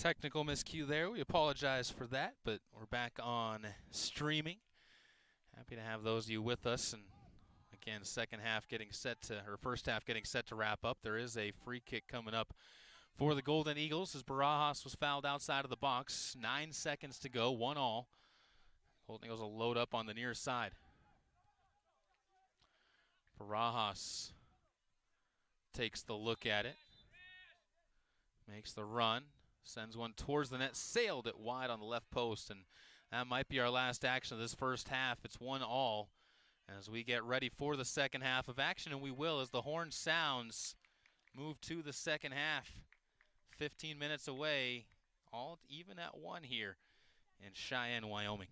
Technical miscue there. We apologize for that, but we're back on streaming. Happy to have those of you with us. And again, second half getting set to, or first half getting set to wrap up. There is a free kick coming up for the Golden Eagles as Barajas was fouled outside of the box. 9 seconds to go, 1-all. Golden Eagles will load up on the near side. Barajas takes the look at it. Makes the run. Sends one towards the net. Sailed it wide on the left post. And that might be our last action of this first half. It's 1-all as we get ready for the second half of action. And we will as the horn sounds. Move to the second half. 15 minutes away. All even at 1 here in Cheyenne, Wyoming.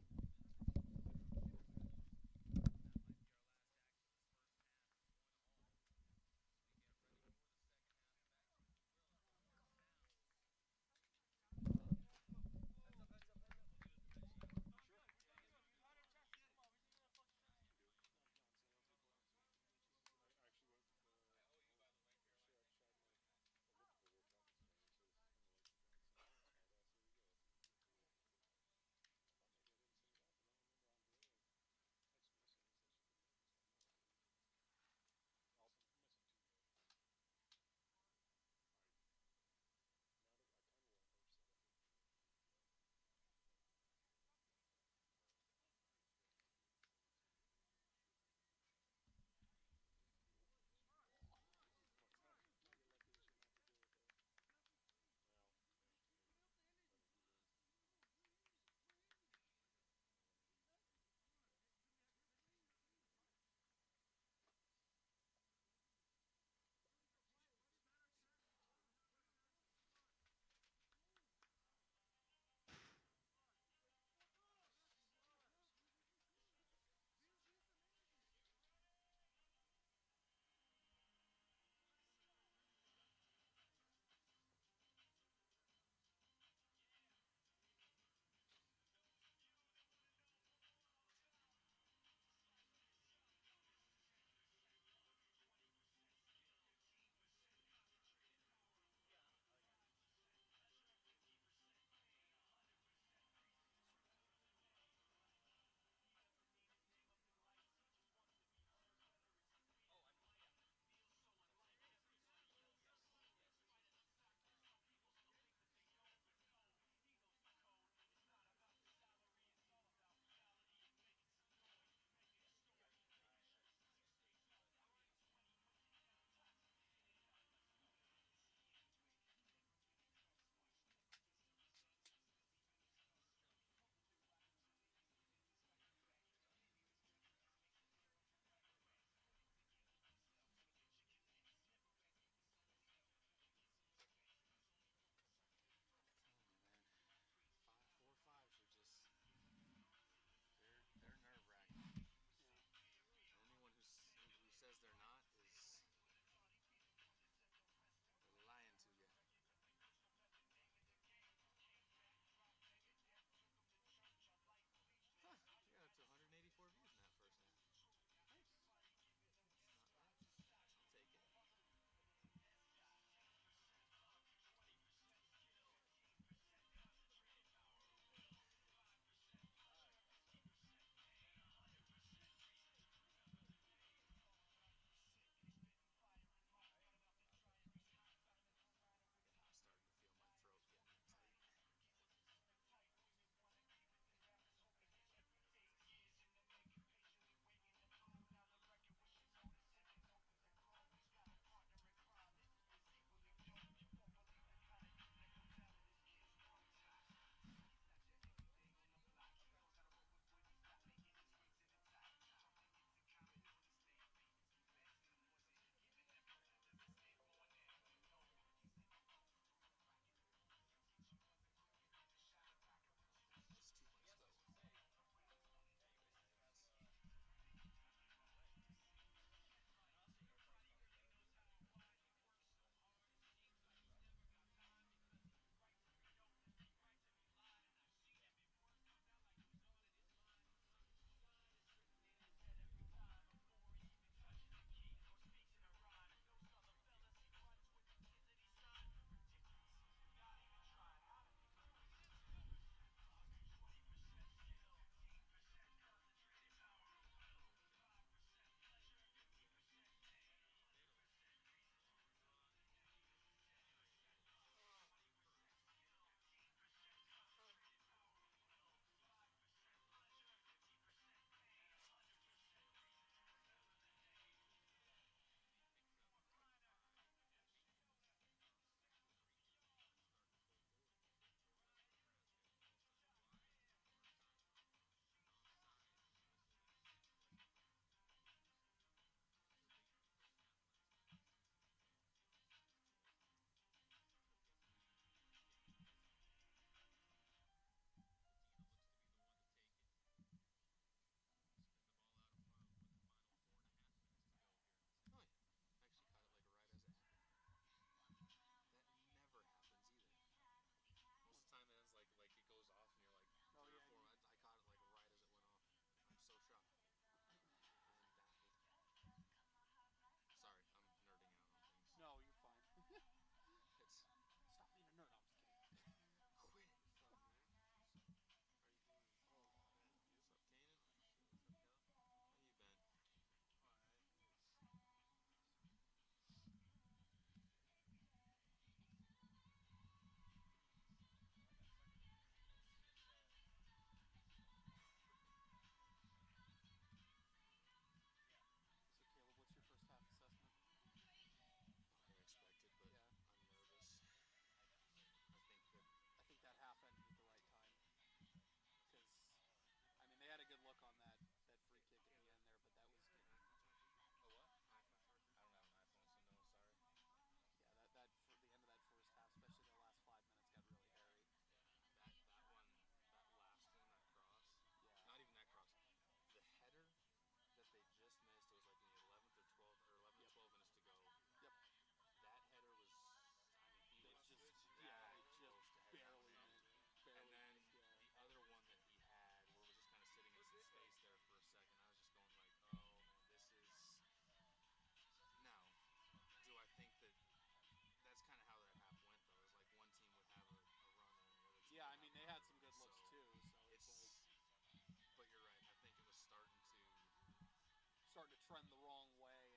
starting to trend the wrong way,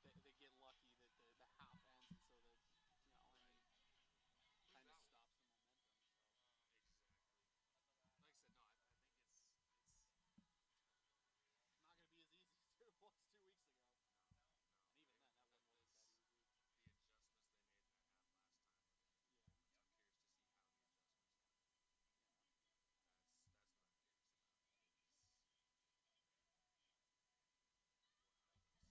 and they get lucky that the half ends, and so that kind of stops the momentum. So. Exactly. Like I said, no, I think it's Not going to be as easy as it was 2 weeks ago. no. And even then, that wouldn't look that easy. The adjustments they made in that half last time were going to be different. So I'm curious to see how the adjustments happen. That's what I'm curious about. Is wow,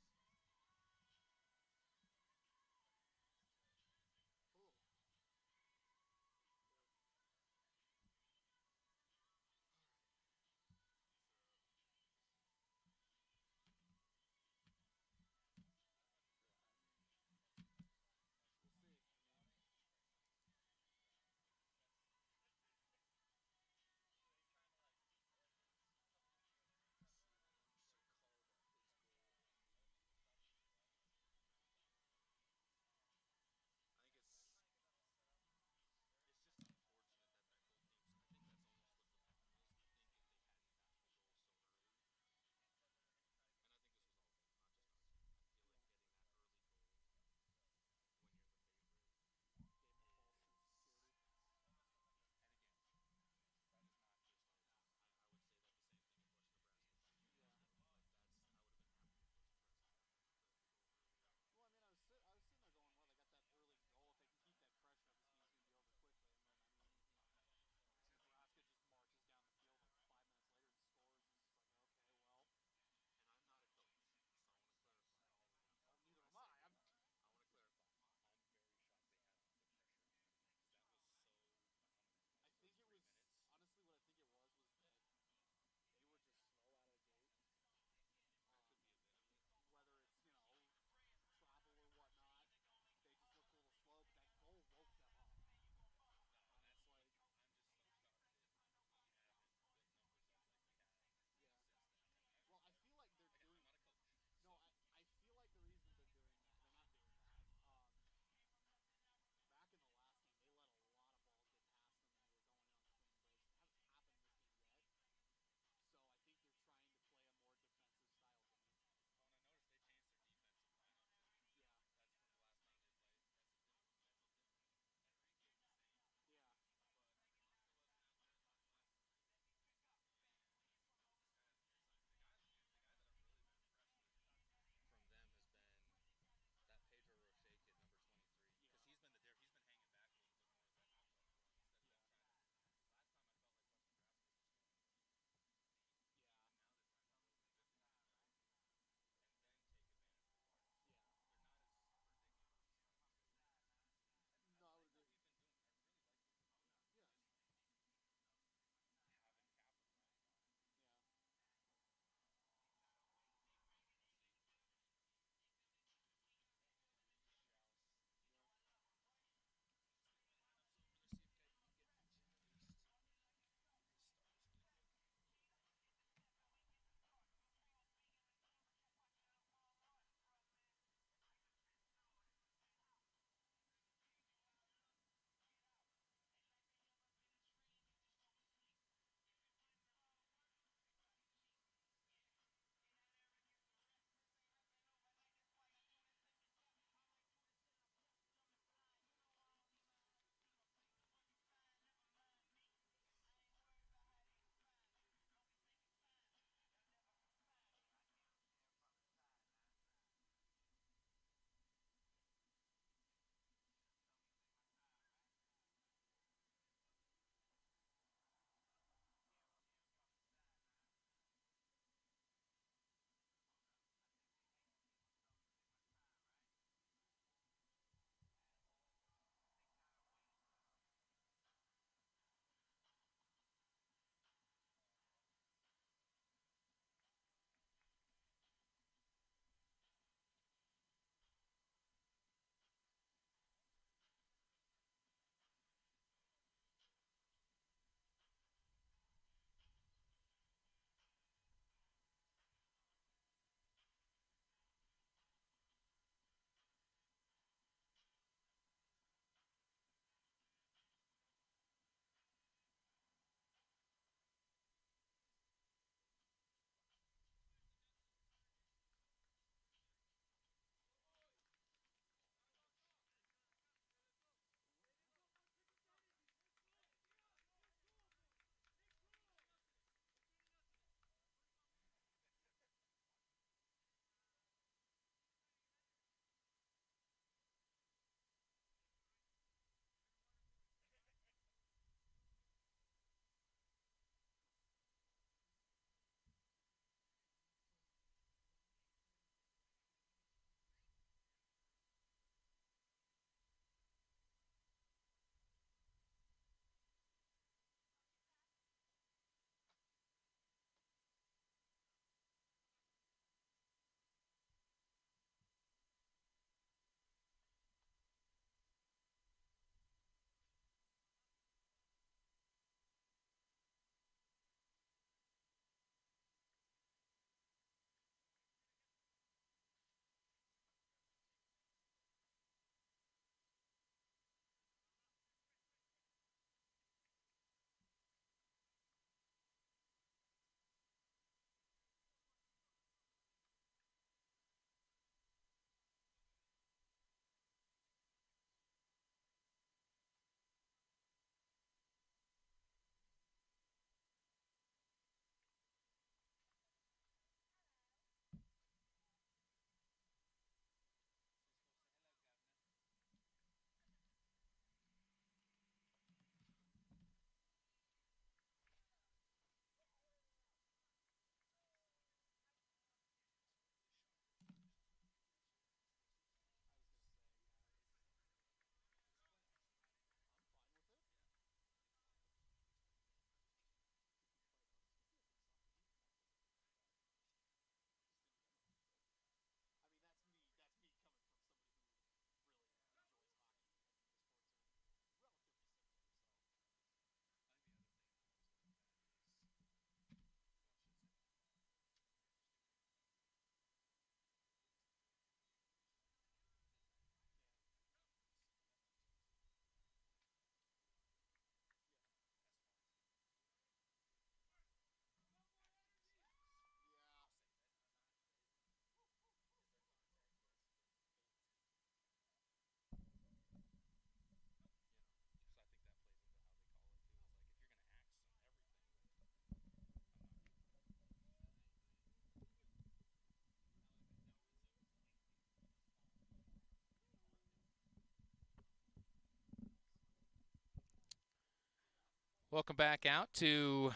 Welcome back out to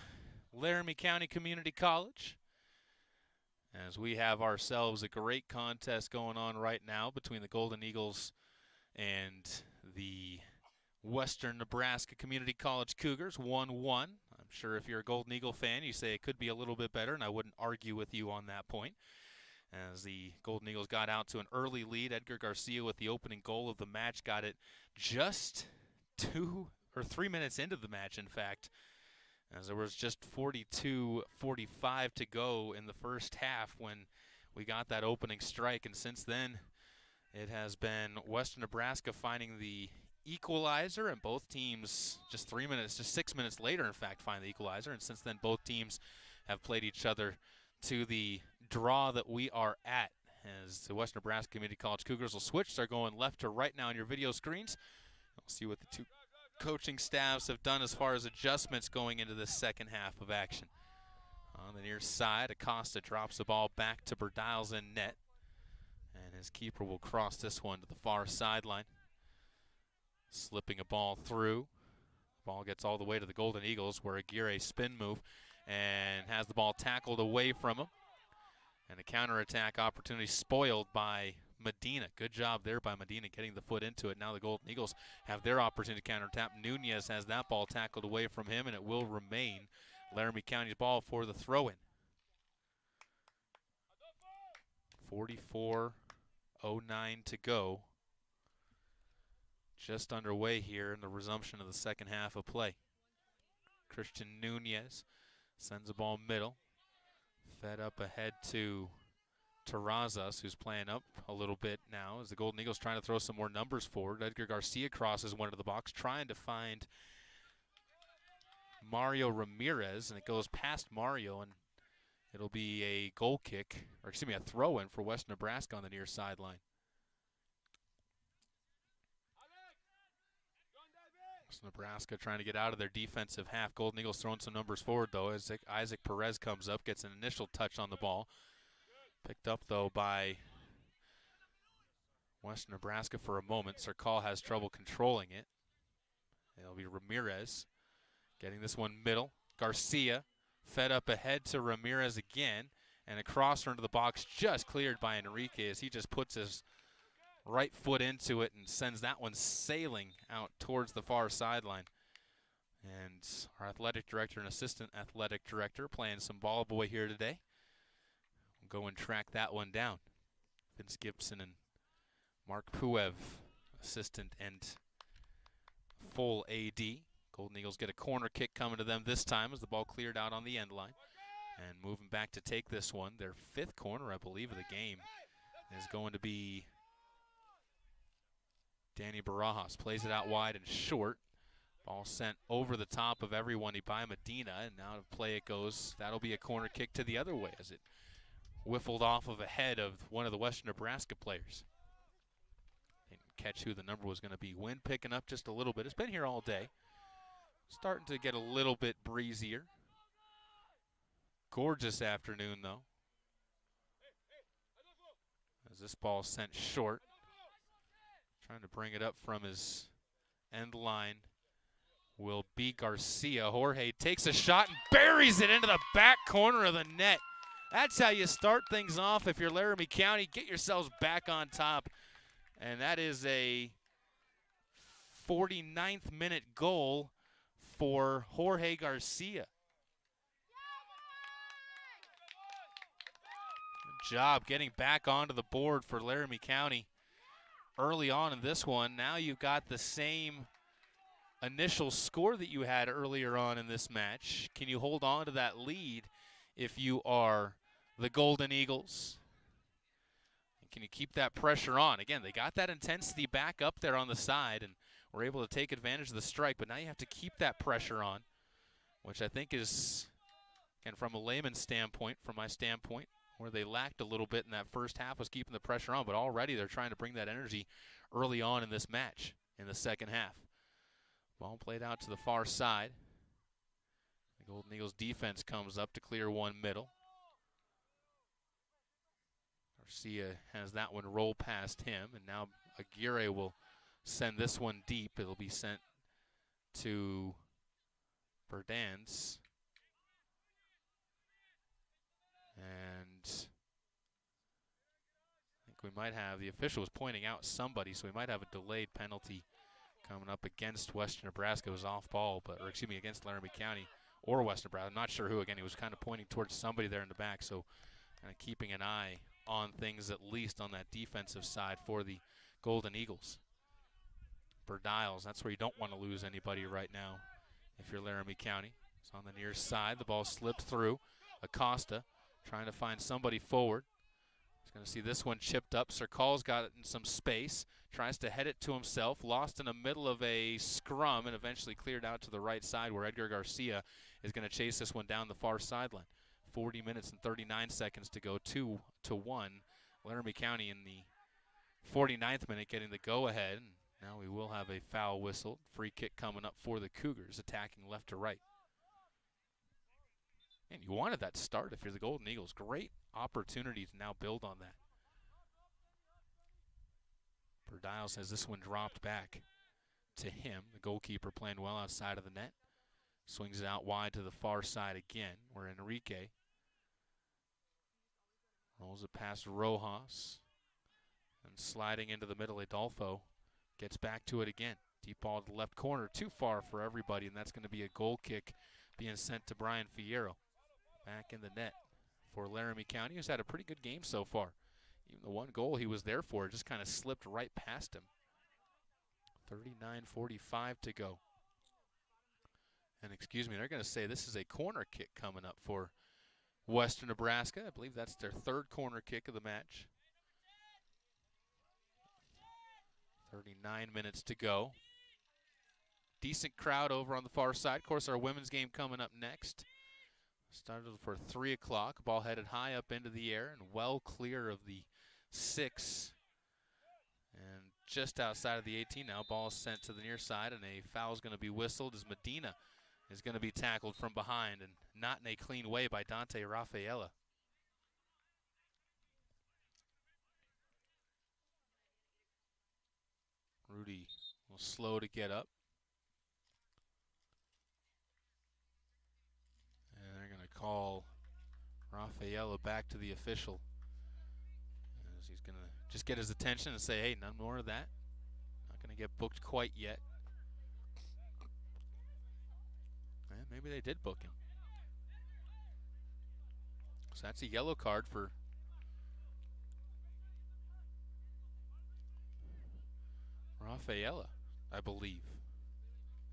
Laramie County Community College, as we have ourselves a great contest going on right now between the Golden Eagles and the Western Nebraska Community College Cougars, 1-1. I'm sure if you're a Golden Eagle fan, you say it could be a little bit better, and I wouldn't argue with you on that point. As the Golden Eagles got out to an early lead, Edgar Garcia with the opening goal of the match got it just 2 or 3 minutes into the match, in fact, as there was just 42-45 to go in the first half when we got that opening strike. And since then, it has been Western Nebraska finding the equalizer, and both teams just 6 minutes later, in fact, find the equalizer. And since then, both teams have played each other to the draw that we are at, as the Western Nebraska Community College Cougars will switch. They're going left to right now on your video screens. We'll see what the two coaching staffs have done as far as adjustments going into the second half of action. On the near side, Acosta drops the ball back to Berdiles in net, and his keeper will cross this one to the far sideline. Slipping a ball through. Ball gets all the way to the Golden Eagles, where Aguirre spin move and has the ball tackled away from him. And a counterattack opportunity spoiled by Medina. Good job there by Medina getting the foot into it. Now the Golden Eagles have their opportunity to counterattack. Nunez has that ball tackled away from him, and it will remain Laramie County's ball for the throw-in. 44:09 to go. Just underway here in the resumption of the second half of play. Christian Nunez sends the ball middle. Fed up ahead to Terrazas, who's playing up a little bit now as the Golden Eagles trying to throw some more numbers forward. Edgar Garcia crosses one into the box, trying to find Mario Ramirez, and it goes past Mario, and it'll be a goal kick, or excuse me, a throw-in for West Nebraska on the near sideline. West Nebraska trying to get out of their defensive half. Golden Eagles throwing some numbers forward, though, as Isaac Perez comes up, gets an initial touch on the ball. Picked up, though, by West Nebraska for a moment. Sercal has trouble controlling it. It'll be Ramirez getting this one middle. Garcia fed up ahead to Ramirez again, and a crosser into the box just cleared by Enrique as he just puts his right foot into it and sends that one sailing out towards the far sideline. And our athletic director and assistant athletic director playing some ball boy here today. We'll go and track that one down. Vince Gibson and Mark Puev, assistant and full AD. Golden Eagles get a corner kick coming to them this time as the ball cleared out on the end line. And moving back to take this one, their fifth corner, I believe, of the game is going to be Danny Barajas. Plays it out wide and short. Ball sent over the top of everyone by Medina, and now to play it goes. That'll be a corner kick to the other way as it whiffled off of a head of one of the Western Nebraska players. Didn't catch who the number was going to be. Wind picking up just a little bit. It's been here all day. Starting to get a little bit breezier. Gorgeous afternoon, though, as this ball sent short. Trying to bring it up from his end line will be Garcia. Jorge takes a shot and buries it into the back corner of the net. That's how you start things off if you're Laramie County. Get yourselves back on top. And that is a 49th minute goal for Jorge Garcia. Good job getting back onto the board for Laramie County early on in this one. Now you've got the same initial score that you had earlier on in this match. Can you hold on to that lead if you are the Golden Eagles? And can you keep that pressure on? Again, they got that intensity back up there on the side and were able to take advantage of the strike, but now you have to keep that pressure on, which I think is, again, from a layman's standpoint, from my standpoint, where they lacked a little bit in that first half was keeping the pressure on, but already they're trying to bring that energy early on in this match in the second half. Ball played out to the far side. The Golden Eagles defense comes up to clear one middle. Garcia has that one roll past him, and now Aguirre will send this one deep. It'll be sent to Burdans. And I think we might have, the official was pointing out somebody, so we might have a delayed penalty coming up against Western Nebraska. It was off ball, or excuse me, against Laramie County or Western Nebraska. I'm not sure who. Again, he was kind of pointing towards somebody there in the back, so kind of keeping an eye on things, at least on that defensive side for the Golden Eagles. Burdiles, that's where you don't want to lose anybody right now if you're Laramie County. It's on the near side. The ball slipped through. Acosta trying to find somebody forward. He's going to see this one chipped up. Sirkal's got it in some space. Tries to head it to himself. Lost in the middle of a scrum and eventually cleared out to the right side where Edgar Garcia is going to chase this one down the far sideline. 40 minutes and 39 seconds to go, 2-1. Laramie County in the 49th minute getting the go-ahead. Now we will have a foul whistle. Free kick coming up for the Cougars, attacking left to right. And you wanted that start if you're the Golden Eagles. Great opportunity to now build on that. Burdiles has this one dropped back to him. The goalkeeper playing well outside of the net. Swings it out wide to the far side again, where Enrique rolls it past Rojas. And sliding into the middle, Adolfo gets back to it again. Deep ball to the left corner, too far for everybody, and that's going to be a goal kick being sent to Brian Fierro. Back in the net for Laramie County, who's had a pretty good game so far. Even the one goal he was there for just kind of slipped right past him. 39:45 to go. And excuse me, they're going to say this is a corner kick coming up for Western Nebraska. I believe that's their third corner kick of the match. 39 minutes to go. Decent crowd over on the far side. Of course, our women's game coming up next. Started for 3 o'clock. Ball headed high up into the air and well clear of the 6. And just outside of the 18 now. Ball is sent to the near side, and a foul is going to be whistled as Medina is going to be tackled from behind, and not in a clean way by Dante Rafaela. Rudy will slow to get up. And they're going to call Rafaela back to the official, as he's going to just get his attention and say, hey, none more of that. Not going to get booked quite yet. And maybe they did book him. So that's a yellow card for Rafaela, I believe.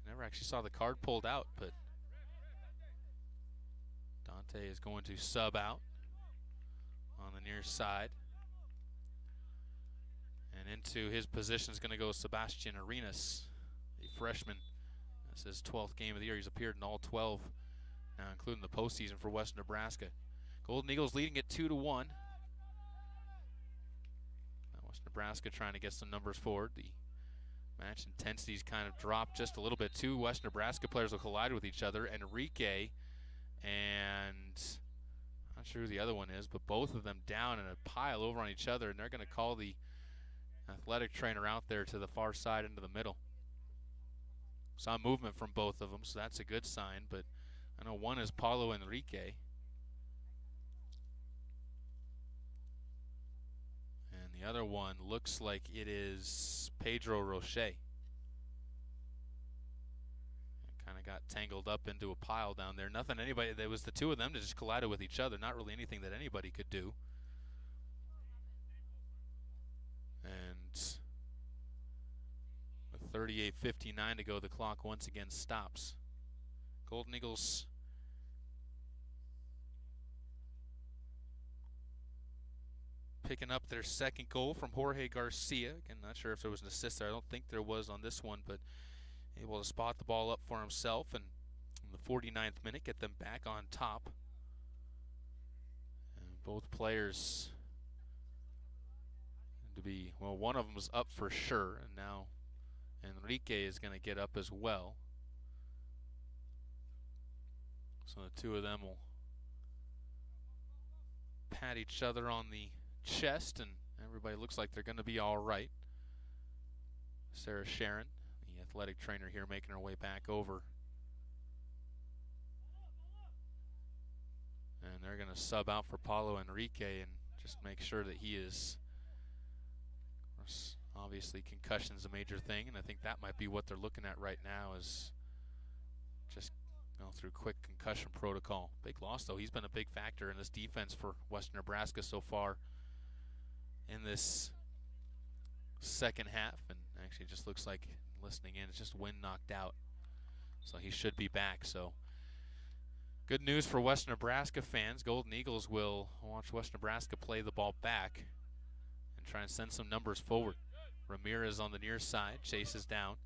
Never actually saw the card pulled out, but Dante is going to sub out on the near side. And into his position is going to go Sebastian Arenas, a freshman. This is his 12th game of the year. He's appeared in all 12 now, including the postseason for Western Nebraska. Golden Eagles leading it 2-1. Now Western Nebraska trying to get some numbers forward. The match intensity's kind of dropped just a little bit. 2 Western Nebraska players will collide with each other. Enrique and I'm not sure who the other one is, but both of them down in a pile over on each other, and they're going to call the athletic trainer out there to the far side into the middle. Saw movement from both of them, so that's a good sign, but I know one is Paulo Enrique. And the other one looks like it is Pedro Roche. Kind of got tangled up into a pile down there. Nothing anybody, there was the 2 of them that just collided with each other. Not really anything that anybody could do. And with 38:59 to go, the clock once again stops. Golden Eagles picking up their second goal from Jorge Garcia. Again, not sure if there was an assist there. I don't think there was on this one, but able to spot the ball up for himself, and in the 49th minute get them back on top. And both players to be, well, one of them is up for sure, and now Enrique is going to get up as well. So the 2 of them will pat each other on the chest, and everybody looks like they're going to be all right. Sarah Sharon, the athletic trainer here, making her way back over And they're going to sub out for Paulo Enrique and just make sure that he is, of course, obviously concussion's a major thing, and I think that might be what they're looking at right now is just go through quick concussion protocol. Big loss, though. He's been a big factor in this defense for Western Nebraska so far in this second half, and actually just looks like, listening in, it's just wind knocked out. So he should be back. So good news for Western Nebraska fans. Golden Eagles will watch Western Nebraska play the ball back and try and send some numbers forward. Ramirez on the near side, chases down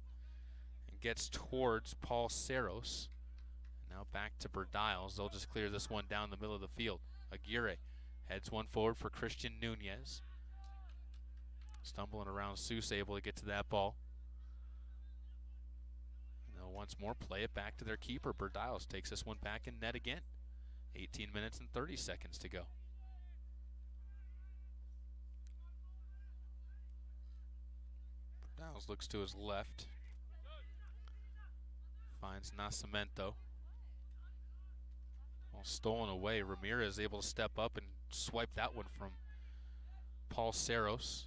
and gets towards Paul Saros. Now back to Berdiles. They'll just clear this one down the middle of the field. Aguirre heads one forward for Christian Nunez. Stumbling around, Seuss able to get to that ball. And they'll once more play it back to their keeper. Berdiles takes this one back in net again. 18 minutes and 30 seconds to go. Berdiles looks to his left. Finds Nascimento. Well, stolen away. Ramirez able to step up and swipe that one from Paul Saros.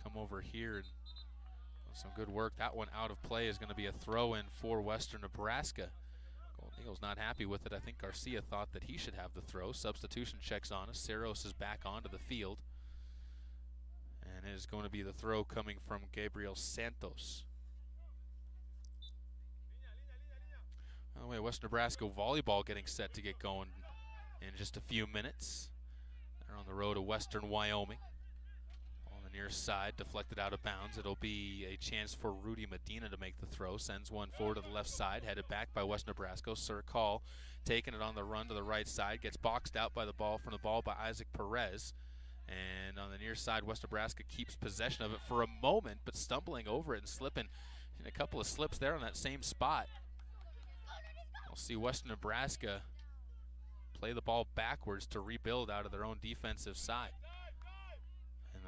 Come over here and some good work. That one out of play is going to be a throw-in for Western Nebraska. Golden Eagles not happy with it. I think Garcia thought that he should have the throw. Substitution checks on us. Saros is back onto the field. And it is going to be the throw coming from Gabriel Santos. By the way, Western Nebraska volleyball getting set to get going in just a few minutes. They're on the road to Western Wyoming. Near side, deflected out of bounds. It'll be a chance for Rudy Medina to make the throw. Sends one forward to the left side, headed back by West Nebraska. Sir Call taking it on the run to the right side. Gets boxed out by the ball from the ball by Isaac Perez. And on the near side, West Nebraska keeps possession of it for a moment, but stumbling over it and slipping. And a couple of slips there on that same spot. We'll see Western Nebraska play the ball backwards to rebuild out of their own defensive side.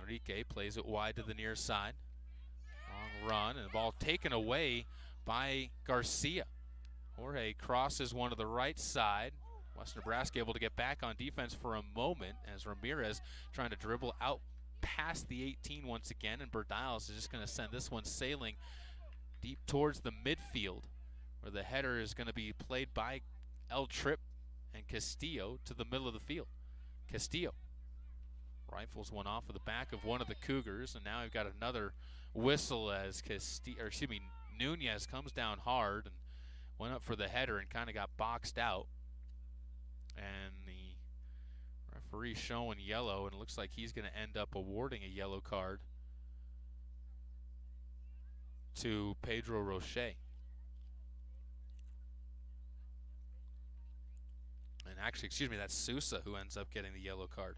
Enrique plays it wide to the near side. Long run, and the ball taken away by Garcia. Jorge crosses one to the right side. West Nebraska able to get back on defense for a moment as Ramirez trying to dribble out past the 18 once again, and Berdiles is just going to send this one sailing deep towards the midfield, where the header is going to be played by El Trip and Castillo to the middle of the field. Castillo rifles one off of the back of one of the Cougars, and now we've got another whistle as Nunez comes down hard and went up for the header and kind of got boxed out. And the referee showing yellow, and it looks like he's going to end up awarding a yellow card to Pedro Roche. And actually, excuse me, that's Sousa who ends up getting the yellow card.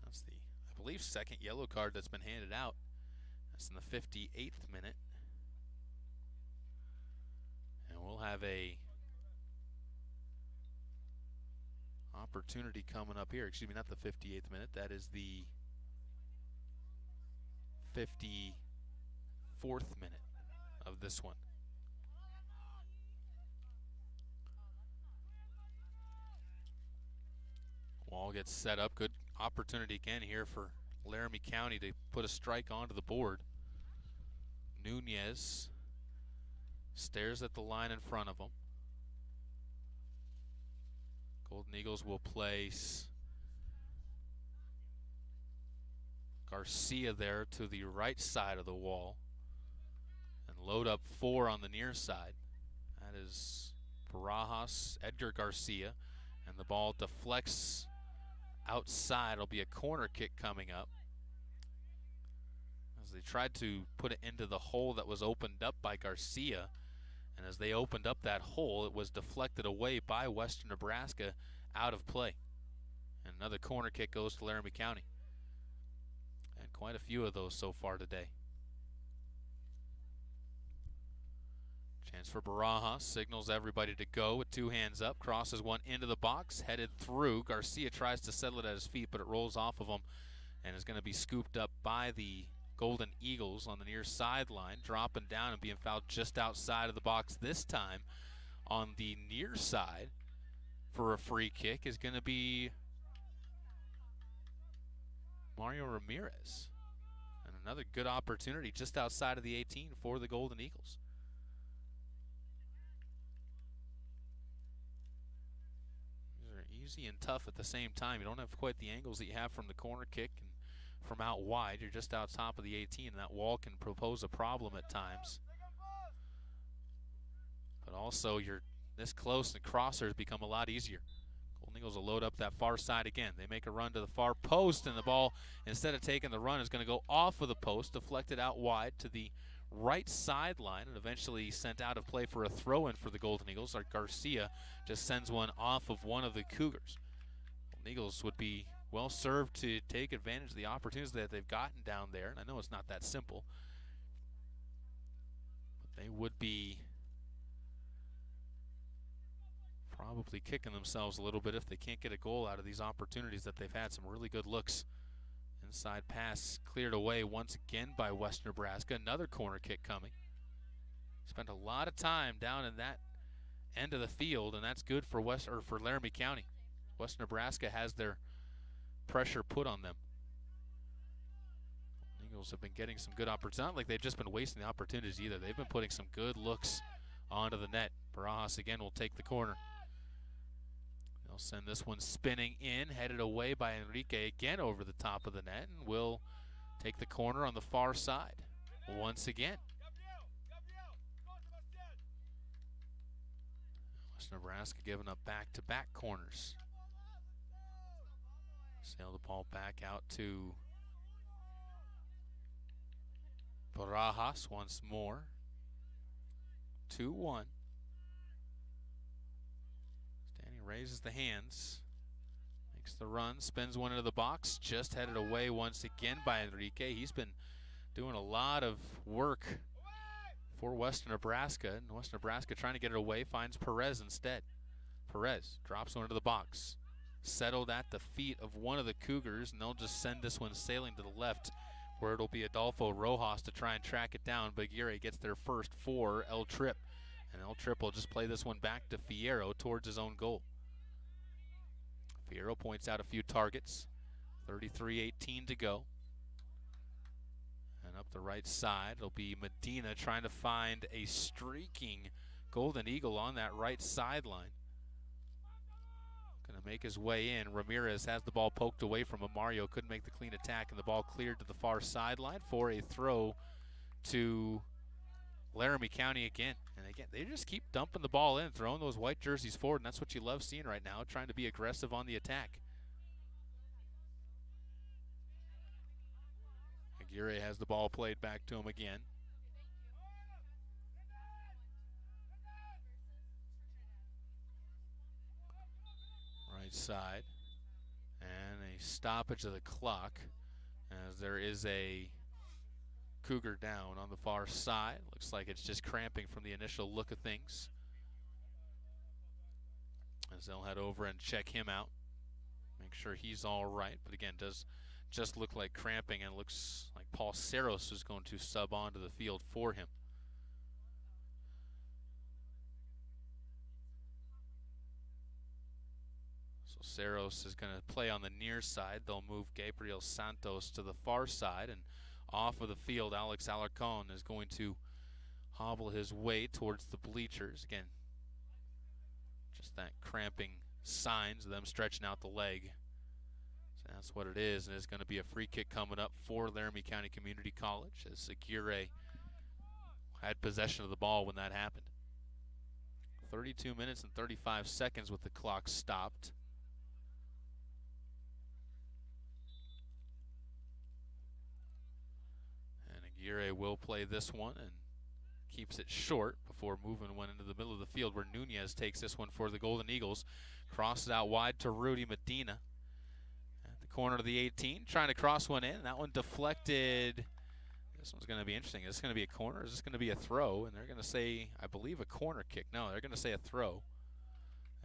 That's the, I believe, second yellow card that's been handed out. That's in the 58th minute. And we'll have a opportunity coming up here. Excuse me, not the 58th minute. That is the 54th minute of this one. Wall gets set up. Good opportunity again here for Laramie County to put a strike onto the board. Nunez stares at the line in front of him. Golden Eagles will place Garcia there to the right side of the wall and load up 4 on the near side. That is Barajas, Edgar Garcia, and the ball deflects outside. It'll be a corner kick coming up as they tried to put it into the hole that was opened up by Garcia, and as they opened up that hole, it was deflected away by Western Nebraska out of play. And another corner kick goes to Laramie County, and quite a few of those so far today. Chance for Barajas, signals everybody to go with 2 hands up, crosses one into the box, headed through. Garcia tries to settle it at his feet, but it rolls off of him and is going to be scooped up by the Golden Eagles on the near sideline, dropping down and being fouled just outside of the box this time on the near side for a free kick is going to be Mario Ramirez. And another good opportunity just outside of the 18 for the Golden Eagles. These are easy and tough at the same time. You don't have quite the angles that you have from the corner kick and from out wide. You're just out top of the 18, and that wall can propose a problem at times. But also, you're this close, and crossers become a lot easier. Golden Eagles will load up that far side again. They make a run to the far post, and the ball, instead of taking the run, is going to go off of the post, deflected out wide to the right sideline, and eventually sent out of play for a throw-in for the Golden Eagles. Our Garcia just sends one off of one of the Cougars. Golden Eagles would be well served to take advantage of the opportunities that they've gotten down there, and I know it's not that simple, but they would be probably kicking themselves a little bit if they can't get a goal out of these opportunities that they've had. Some really good looks. Inside pass cleared away once again by West Nebraska. Another corner kick coming. Spent a lot of time down in that end of the field, and that's good for Laramie County. West Nebraska has their pressure put on them. Eagles have been getting some good opportunities. Not like they've just been wasting the opportunities either. They've been putting some good looks onto the net. Barajas again will take the corner. They'll send this one spinning in, headed away by Enrique again over the top of the net, and will take the corner on the far side once again. West Nebraska giving up back-to-back corners. Sail the ball back out to Barajas once more. 2-1. Raises the hands, makes the run, spins one into the box, just headed away once again by Enrique. He's been doing a lot of work for Western Nebraska, and Western Nebraska trying to get it away, finds Perez instead. Perez drops one into the box, settled at the feet of one of the Cougars, and they'll just send this one sailing to the left, where it'll be Adolfo Rojas to try and track it down. But Aguirre gets there first for El Trip, and El Trip will just play this one back to Fierro towards his own goal. Fierro points out a few targets. 33-18 to go. And up the right side, it'll be Medina trying to find a streaking Golden Eagle on that right sideline. Going to make his way in. Ramirez has the ball poked away from him. Mario couldn't make the clean attack, and the ball cleared to the far sideline for a throw to Laramie County again. And again, they just keep dumping the ball in, throwing those white jerseys forward, and that's what you love seeing right now, trying to be aggressive on the attack. Aguirre has the ball played back to him again. Right side. And a stoppage of the clock as there is a Cougar down on the far side. Looks like it's just cramping from the initial look of things. As they'll head over and check him out. Make sure he's all right. But again, does just look like cramping, and looks like Paul Saros is going to sub onto the field for him. So Saros is going to play on the near side. They'll move Gabriel Santos to the far side, and off of the field, Alex Alarcon is going to hobble his way towards the bleachers. Again, just that cramping signs of them stretching out the leg. So that's what it is, and it's going to be a free kick coming up for Laramie County Community College as Aguirre had possession of the ball when that happened. 32 minutes and 35 seconds with the clock stopped. Aguirre will play this one and keeps it short before moving one into the middle of the field, where Nunez takes this one for the Golden Eagles. Crosses out wide to Rudy Medina at the corner of the 18, trying to cross one in. That one deflected. This one's going to be interesting. Is this going to be a corner, or is this going to be a throw? And they're going to say, I believe, a corner kick. No, they're going to say a throw,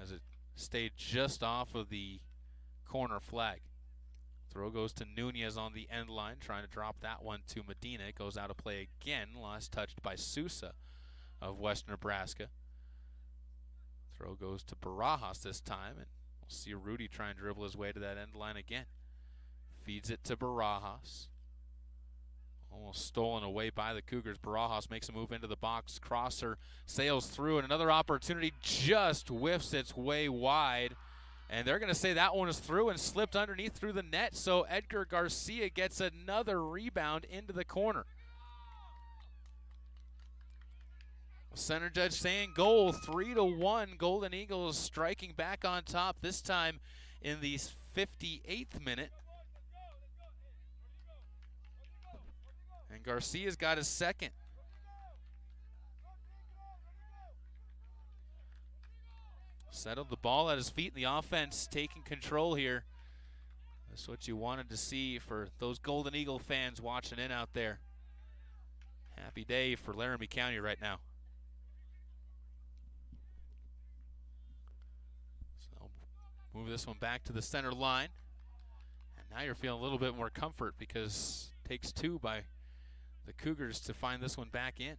as it stayed just off of the corner flag. Throw goes to Nunez on the end line, trying to drop that one to Medina. It goes out of play again, last touched by Sousa of Western Nebraska. Throw goes to Barajas this time, and we'll see Rudy try and dribble his way to that end line again. Feeds it to Barajas. Almost stolen away by the Cougars. Barajas makes a move into the box. Crosser sails through, and another opportunity just whiffs its way wide. And they're going to say that one is through and slipped underneath through the net. So Edgar Garcia gets another rebound into the corner. Center judge saying goal, 3-1. Golden Eagles striking back on top, this time in the 58th minute. And Garcia's got his second. Settled the ball at his feet, and the offense taking control here. That's what you wanted to see for those Golden Eagle fans watching in out there. Happy day for Laramie County right now. So move this one back to the center line. And now you're feeling a little bit more comfort because it takes two by the Cougars to find this one back in.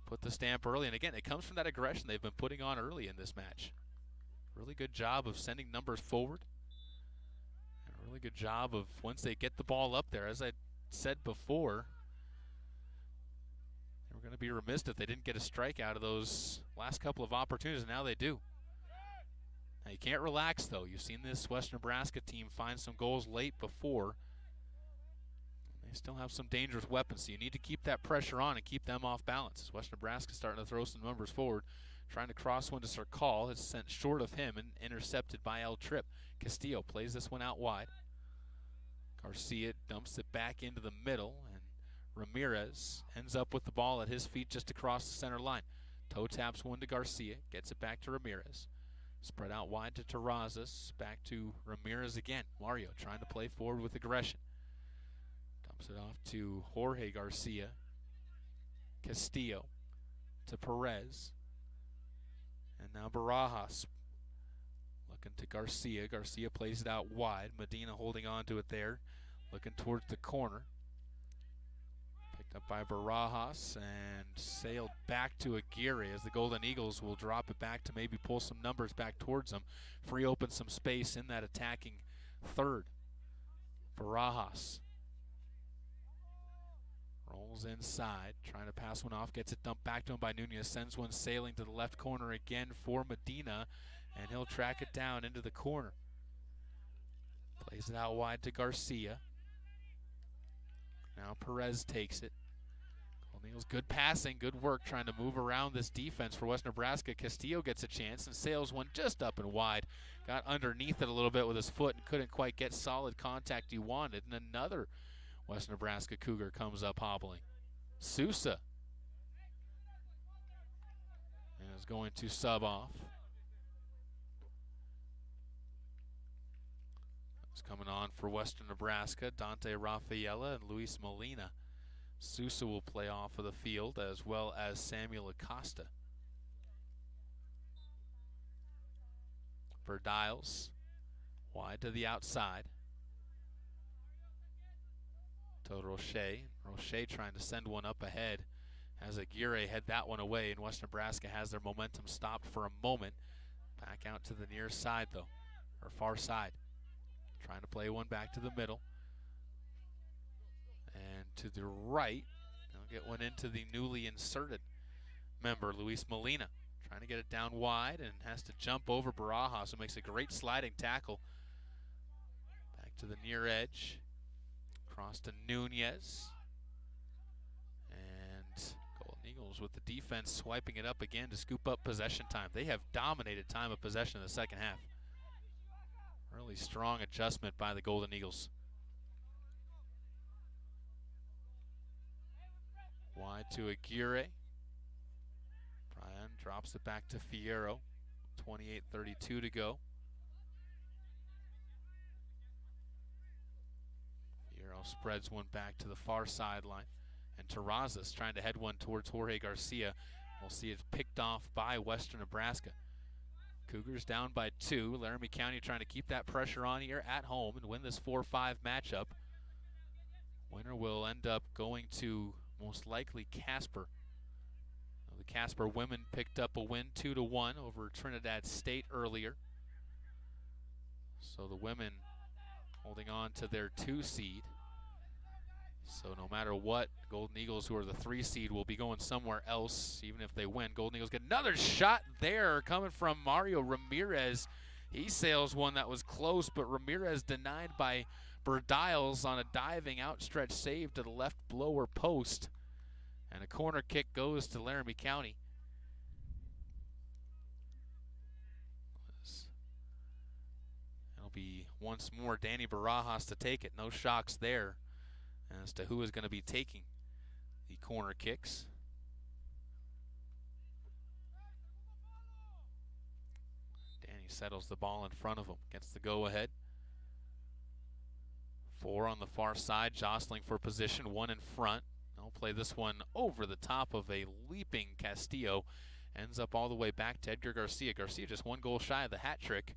Put the stamp early, and again, it comes from that aggression they've been putting on early in this match. Really good job of sending numbers forward. And a really good job of, once they get the ball up there, as I said before, they were going to be remiss if they didn't get a strike out of those last couple of opportunities, and now they do. Now you can't relax, though. You've seen this Western Nebraska team find some goals late before. They still have some dangerous weapons, so you need to keep that pressure on and keep them off balance. As Western Nebraska starting to throw some numbers forward, trying to cross one to Sarkal. It's sent short of him and intercepted by El Trip. Castillo plays this one out wide. Garcia dumps it back into the middle, and Ramirez ends up with the ball at his feet just across the center line. Toe taps one to Garcia, gets it back to Ramirez. Spread out wide to Terrazas, back to Ramirez again. Mario trying to play forward with aggression. It off to Jorge Garcia. Castillo to Perez. And now Barajas looking to Garcia. Garcia plays it out wide. Medina holding on to it there. Looking towards the corner. Picked up by Barajas and sailed back to Aguirre as the Golden Eagles will drop it back to maybe pull some numbers back towards them. Free open some space in that attacking third. Barajas rolls inside, trying to pass one off, gets it dumped back to him by Nunez, sends one sailing to the left corner again for Medina, and he'll track it down into the corner. Plays it out wide to Garcia. Now Perez takes it. O'Neill's good passing, good work trying to move around this defense for West Nebraska. Castillo gets a chance and sails one just up and wide. Got underneath it a little bit with his foot and couldn't quite get solid contact he wanted, and another West Nebraska Cougar comes up hobbling. Sousa is going to sub off. It's coming on for Western Nebraska, Dante Rafaela and Luis Molina. Sousa will play off of the field, as well as Samuel Acosta. Verdiles wide to the outside. To Roche. Roche trying to send one up ahead as Aguirre head that one away, and West Nebraska has their momentum stopped for a moment. Back out to the near side, though, or far side. Trying to play one back to the middle. And to the right, they'll get one into the newly inserted member, Luis Molina. Trying to get it down wide and has to jump over Barajas, who makes a great sliding tackle. Back to the near edge. Cross to Nunez. And Golden Eagles with the defense swiping it up again to scoop up possession time. They have dominated time of possession in the second half. Really strong adjustment by the Golden Eagles. Wide to Aguirre. Brian drops it back to Fierro. 28:32 to go. Spreads one back to the far sideline, and Terrazas trying to head one towards Jorge Garcia. We'll see it's picked off by Western Nebraska. Cougars down by 2. Laramie County trying to keep that pressure on here at home and win this 4-5 matchup. Winner will end up going to most likely Casper. The Casper women picked up a win 2-1 over Trinidad State earlier. So the women holding on to their 2 seed. So no matter what, Golden Eagles, who are the 3 seed, will be going somewhere else even if they win. Golden Eagles get another shot there coming from Mario Ramirez. He sails one that was close, but Ramirez denied by Berdiles on a diving outstretched save to the left lower post. And a corner kick goes to Laramie County. It'll be once more Danny Barajas to take it. No shocks there as to who is going to be taking the corner kicks. Danny settles the ball in front of him, gets the go-ahead. 4 on the far side, jostling for position, 1 in front. They'll play this one over the top of a leaping Castillo. Ends up all the way back to Edgar Garcia. Garcia just 1 goal shy of the hat trick.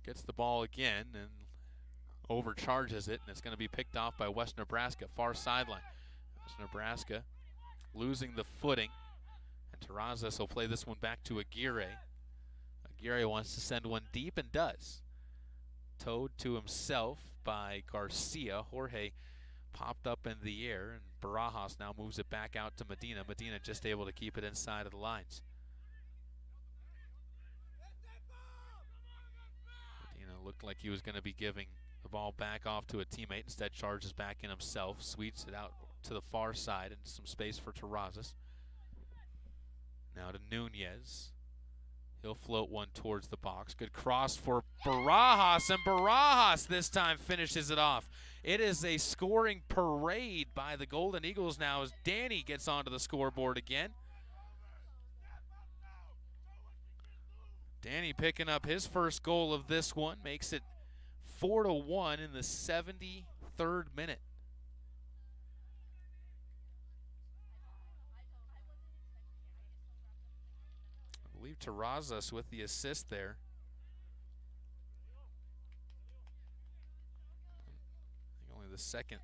Gets the ball again and overcharges it, and it's going to be picked off by West Nebraska, far sideline. West Nebraska losing the footing, and Terrazas will play this one back to Aguirre. Aguirre wants to send one deep and does. Towed to himself by Garcia. Jorge popped up in the air, and Barajas now moves it back out to Medina. Medina just able to keep it inside of the lines. Medina looked like he was going to be giving the ball back off to a teammate. Instead charges back in himself, sweeps it out to the far side into some space for Terrazas. Now to Nunez. He'll float one towards the box. Good cross for Barajas, and Barajas this time finishes it off. It is a scoring parade by the Golden Eagles now as Danny gets onto the scoreboard again. Danny picking up his first goal of this one, makes it 4-1 in the 73rd minute. I believe Terrazas with the assist there. I think only the second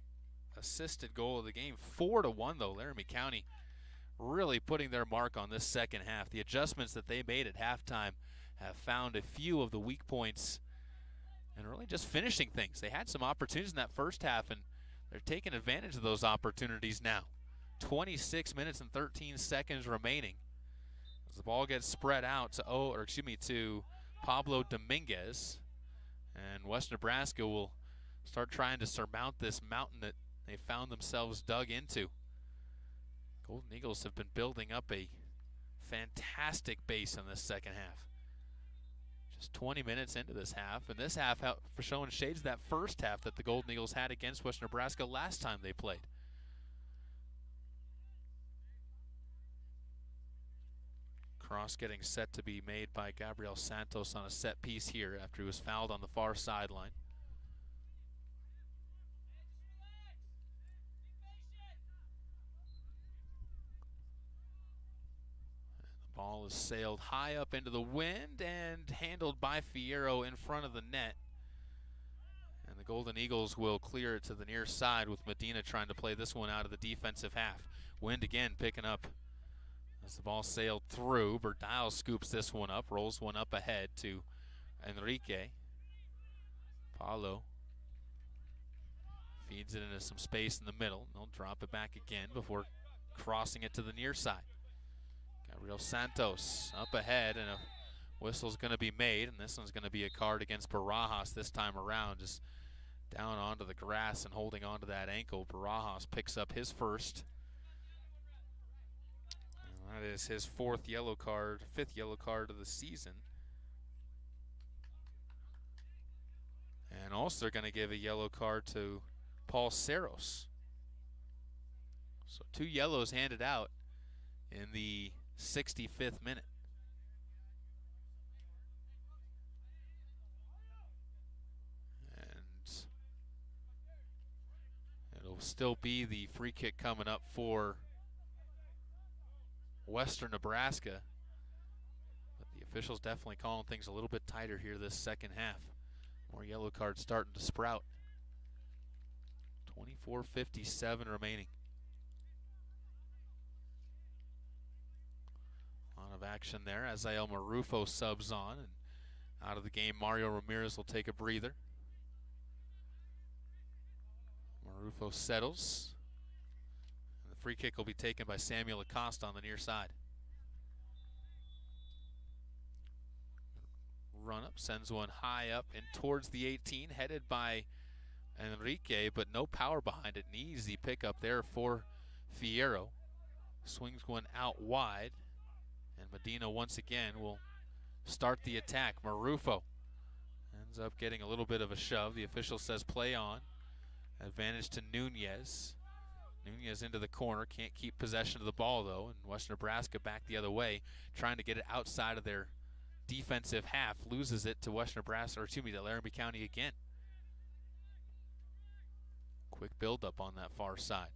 assisted goal of the game. 4-1 though. Laramie County really putting their mark on this second half. The adjustments that they made at halftime have found a few of the weak points and really just finishing things. They had some opportunities in that first half, and they're taking advantage of those opportunities now. 26 minutes and 13 seconds remaining. As the ball gets spread out to Pablo Dominguez, and West Nebraska will start trying to surmount this mountain that they found themselves dug into. Golden Eagles have been building up a fantastic base in this second half. Just 20 minutes into this half, and this half for showing shades of that first half that the Golden Eagles had against West Nebraska last time they played. Cross getting set to be made by Gabriel Santos on a set piece here after he was fouled on the far sideline. The ball is sailed high up into the wind and handled by Fierro in front of the net. And the Golden Eagles will clear it to the near side with Medina trying to play this one out of the defensive half. Wind again picking up as the ball sailed through. Berdiles scoops this one up, rolls one up ahead to Enrique. Paulo feeds it into some space in the middle. They'll drop it back again before crossing it to the near side. Gabriel Santos up ahead, and a whistle's going to be made, and this one's going to be a card against Barajas this time around, just down onto the grass and holding onto that ankle. Barajas picks up his first. That is his fifth yellow card of the season. And also they're going to give a yellow card to Paul Saros. So 2 yellows handed out in the 65th minute. And it'll still be the free kick coming up for Western Nebraska, but the officials definitely calling things a little bit tighter here this second half. More yellow cards starting to sprout. 24:57 remaining. action there. Azael Marufo subs on, and out of the game, Mario Ramirez will take a breather. Marufo settles. And the free kick will be taken by Samuel Acosta on the near side. Run up, sends one high up and towards the 18, headed by Enrique, but no power behind it. An easy pickup there for Fierro. Swings one out wide, and Medina once again will start the attack. Marufo ends up getting a little bit of a shove. The official says play on. Advantage to Nunez. Nunez into the corner, can't keep possession of the ball though, and Western Nebraska back the other way, trying to get it outside of their defensive half, loses it to Western Nebraska, or excuse me, to Laramie County again. Quick build-up on that far side.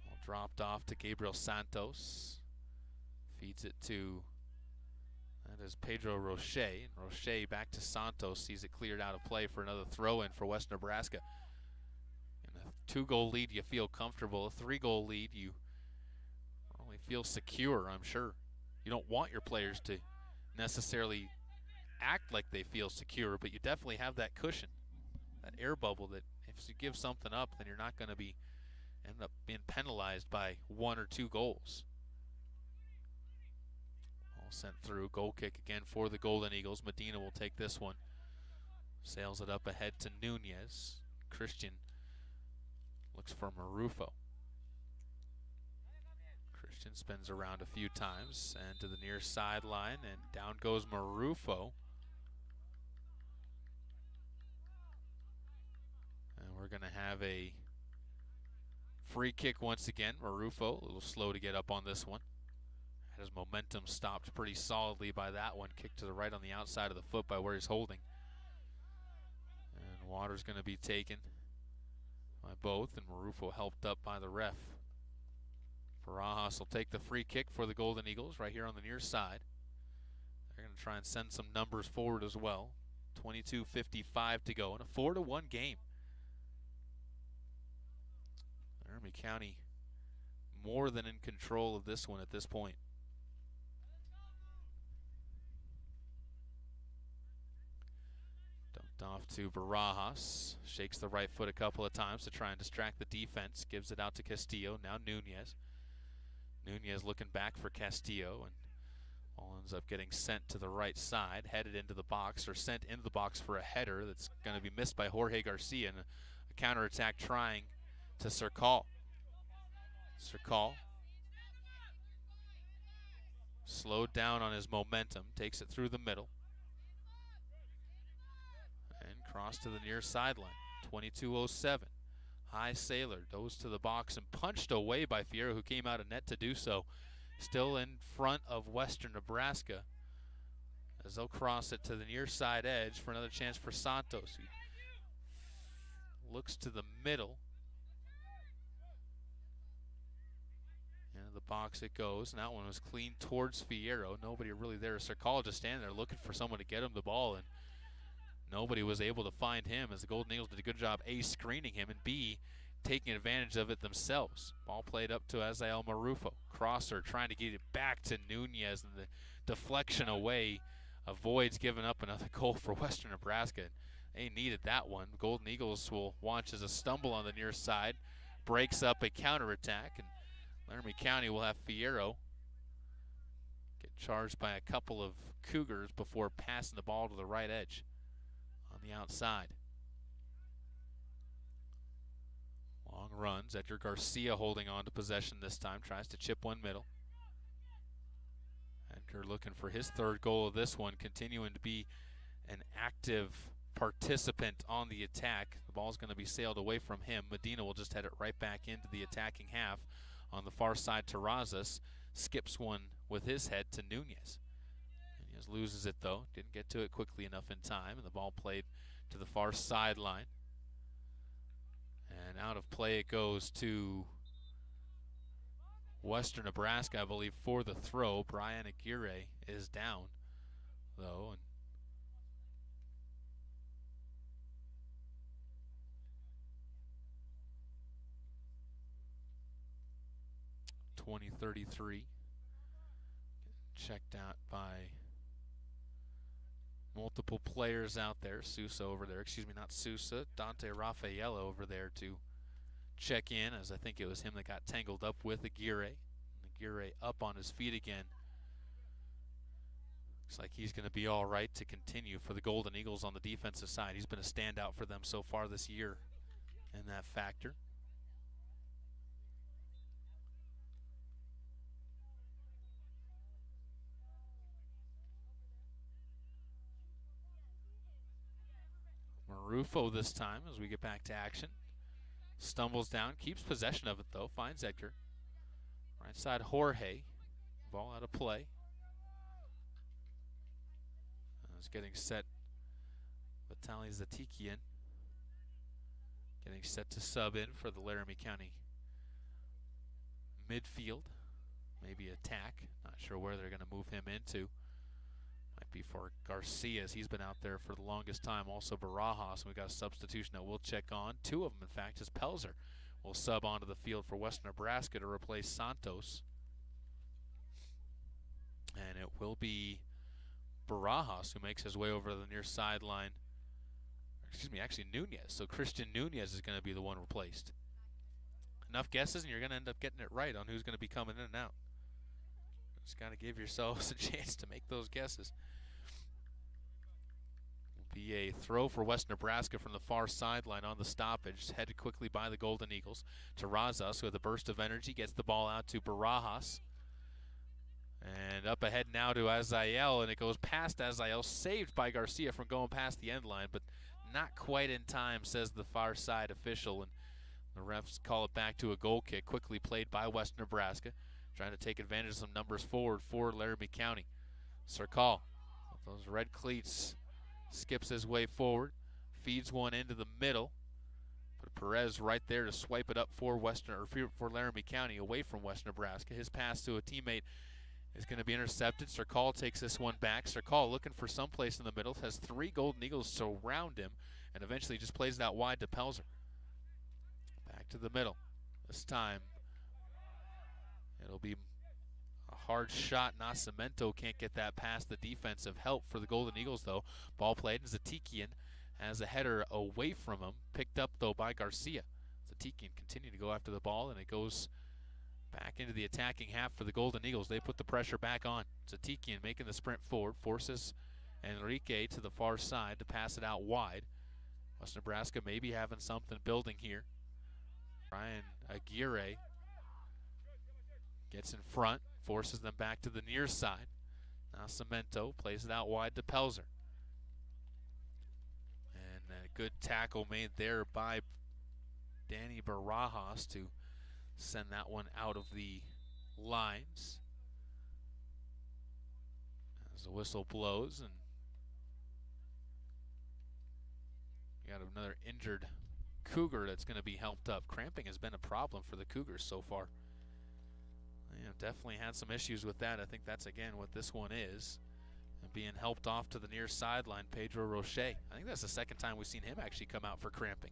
Ball dropped off to Gabriel Santos. Feeds it to, that is Pedro Roche. And Roche back to Santos, sees it cleared out of play for another throw-in for Western Nebraska. In a 2-goal lead, you feel comfortable. A 3-goal lead, you only feel secure, I'm sure. You don't want your players to necessarily act like they feel secure, but you definitely have that cushion, that air bubble that if you give something up, then you're not going to be end up being penalized by 1 or 2 goals. All sent through. Goal kick again for the Golden Eagles. Medina will take this one. Sails it up ahead to Nunez. Christian looks for Marufo. Christian spins around a few times and to the near sideline, and down goes Marufo. And we're going to have a free kick once again. Marufo, a little slow to get up on this one. Had his momentum stopped pretty solidly by that one. Kick to the right on the outside of the foot by where he's holding. And water's going to be taken by both, and Marufo helped up by the ref. Barajas will take the free kick for the Golden Eagles right here on the near side. They're going to try and send some numbers forward as well. 22:55 to go in a 4-1 game. Laramie County more than in control of this one at this point. Dumped off to Barajas. Shakes the right foot a couple of times to try and distract the defense. Gives it out to Castillo. Now Nunez. Nunez looking back for Castillo, and ball ends up getting sent to the right side, headed into the box, or sent into the box for a header that's going to be missed by Jorge Garcia, and a counterattack trying to Sercal. Sercal slowed down on his momentum, takes it through the middle, and cross to the near sideline. 22:07. High Sailor goes to the box and punched away by Fierro, who came out of net to do so. Still in front of Western Nebraska as they'll cross it to the near side edge for another chance for Santos, who looks to the middle. Into the box it goes, and that one was clean towards Fierro. Nobody really there. Sercal just standing there looking for someone to get him the ball, and nobody was able to find him, as the Golden Eagles did a good job, A, screening him, and B, taking advantage of it themselves. Ball played up to Azael Marufo. Crosser trying to get it back to Nunez, and the deflection away avoids giving up another goal for Western Nebraska. They needed that one. The Golden Eagles will watch as a stumble on the near side, breaks up a counterattack, and Laramie County will have Fierro get charged by a couple of Cougars before passing the ball to the right edge on the outside. Long runs. Edgar Garcia holding on to possession this time. Tries to chip one middle. Edgar looking for his 3rd goal of this one. Continuing to be an active participant on the attack. The ball's going to be sailed away from him. Medina will just head it right back into the attacking half. On the far side, Terrazas skips one with his head to Nunez. Nunez loses it though. Didn't get to it quickly enough in time, and the ball played to the far sideline. And out of play it goes to Western Nebraska, I believe, for the throw. Brian Aguirre is down, though. And (20:33) checked out by multiple players out there. Sousa over there, excuse me, not Sousa, Dante Raffaello over there to check in, as I think it was him that got tangled up with Aguirre. Aguirre up on his feet again. Looks like he's going to be all right to continue for the Golden Eagles on the defensive side. He's been a standout for them so far this year in that factor. Marufo this time as we get back to action. Stumbles down, keeps possession of it though, finds Edgar. Right side Jorge, ball out of play. Is getting set, Vitaly Zatikian getting set to sub in for the Laramie County midfield. Maybe attack, not sure where they're going to move him into. Might be for Garcia, as he's been out there for the longest time. Also Barajas, and we got a substitution that we'll check on. Two of them, in fact, as Pelzer will sub onto the field for Western Nebraska to replace Santos. And it will be Barajas who makes his way over to the near sideline. Excuse me, actually Nunez. So Christian Nunez is going to be the one replaced. Enough guesses and you're going to end up getting it right on who's going to be coming in and out. Just got to give yourselves a chance to make those guesses. Will be a throw for West Nebraska from the far sideline on the stoppage. Headed quickly by the Golden Eagles to Razas, who with a burst of energy gets the ball out to Barajas. And up ahead now to Azael, and it goes past Azael, saved by Garcia from going past the end line, but not quite in time, says the far side official, and the refs call it back to a goal kick, quickly played by West Nebraska, trying to take advantage of some numbers forward for Laramie County. Serkal, with those red cleats, skips his way forward, feeds one into the middle, but Perez right there to swipe it up for Laramie County, away from West Nebraska. His pass to a teammate is going to be intercepted. Serkal takes this one back. Serkal looking for someplace in the middle. Has three Golden Eagles surround him and eventually just plays it out wide to Pelzer. Back to the middle. This time it'll be a hard shot. Nascimento can't get that past the defensive help for the Golden Eagles though. Ball played, and Zatikian has a header away from him. Picked up though by Garcia. Zatikian continuing to go after the ball, and it goes back into the attacking half for the Golden Eagles. They put the pressure back on. Zatikian making the sprint forward, forces Enrique to the far side to pass it out wide. West Nebraska maybe having something building here. Ryan Aguirre gets in front, forces them back to the near side. Now Cemento plays it out wide to Pelzer. And a good tackle made there by Danny Barajas to send that one out of the lines as the whistle blows, and we got another injured Cougar that's going to be helped up. Cramping has been a problem for the Cougars so far. They have definitely had some issues with that. I think that's again what this one is. And being helped off to the near sideline, Pedro Roche. I think that's the second time we've seen him actually come out for cramping.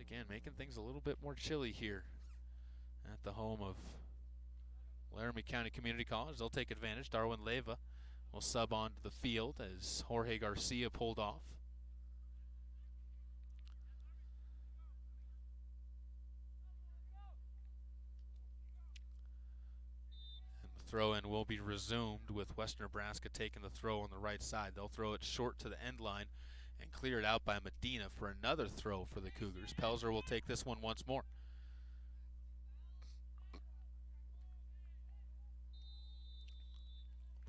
Again, making things a little bit more chilly here at the home of Laramie County Community College. They'll take advantage. Darwin Leyva will sub onto the field as Jorge Garcia pulled off. And the throw-in will be resumed with West Nebraska taking the throw on the right side. They'll throw it short to the end line and clear it out by Medina for another throw for the Cougars. Pelzer will take this one once more.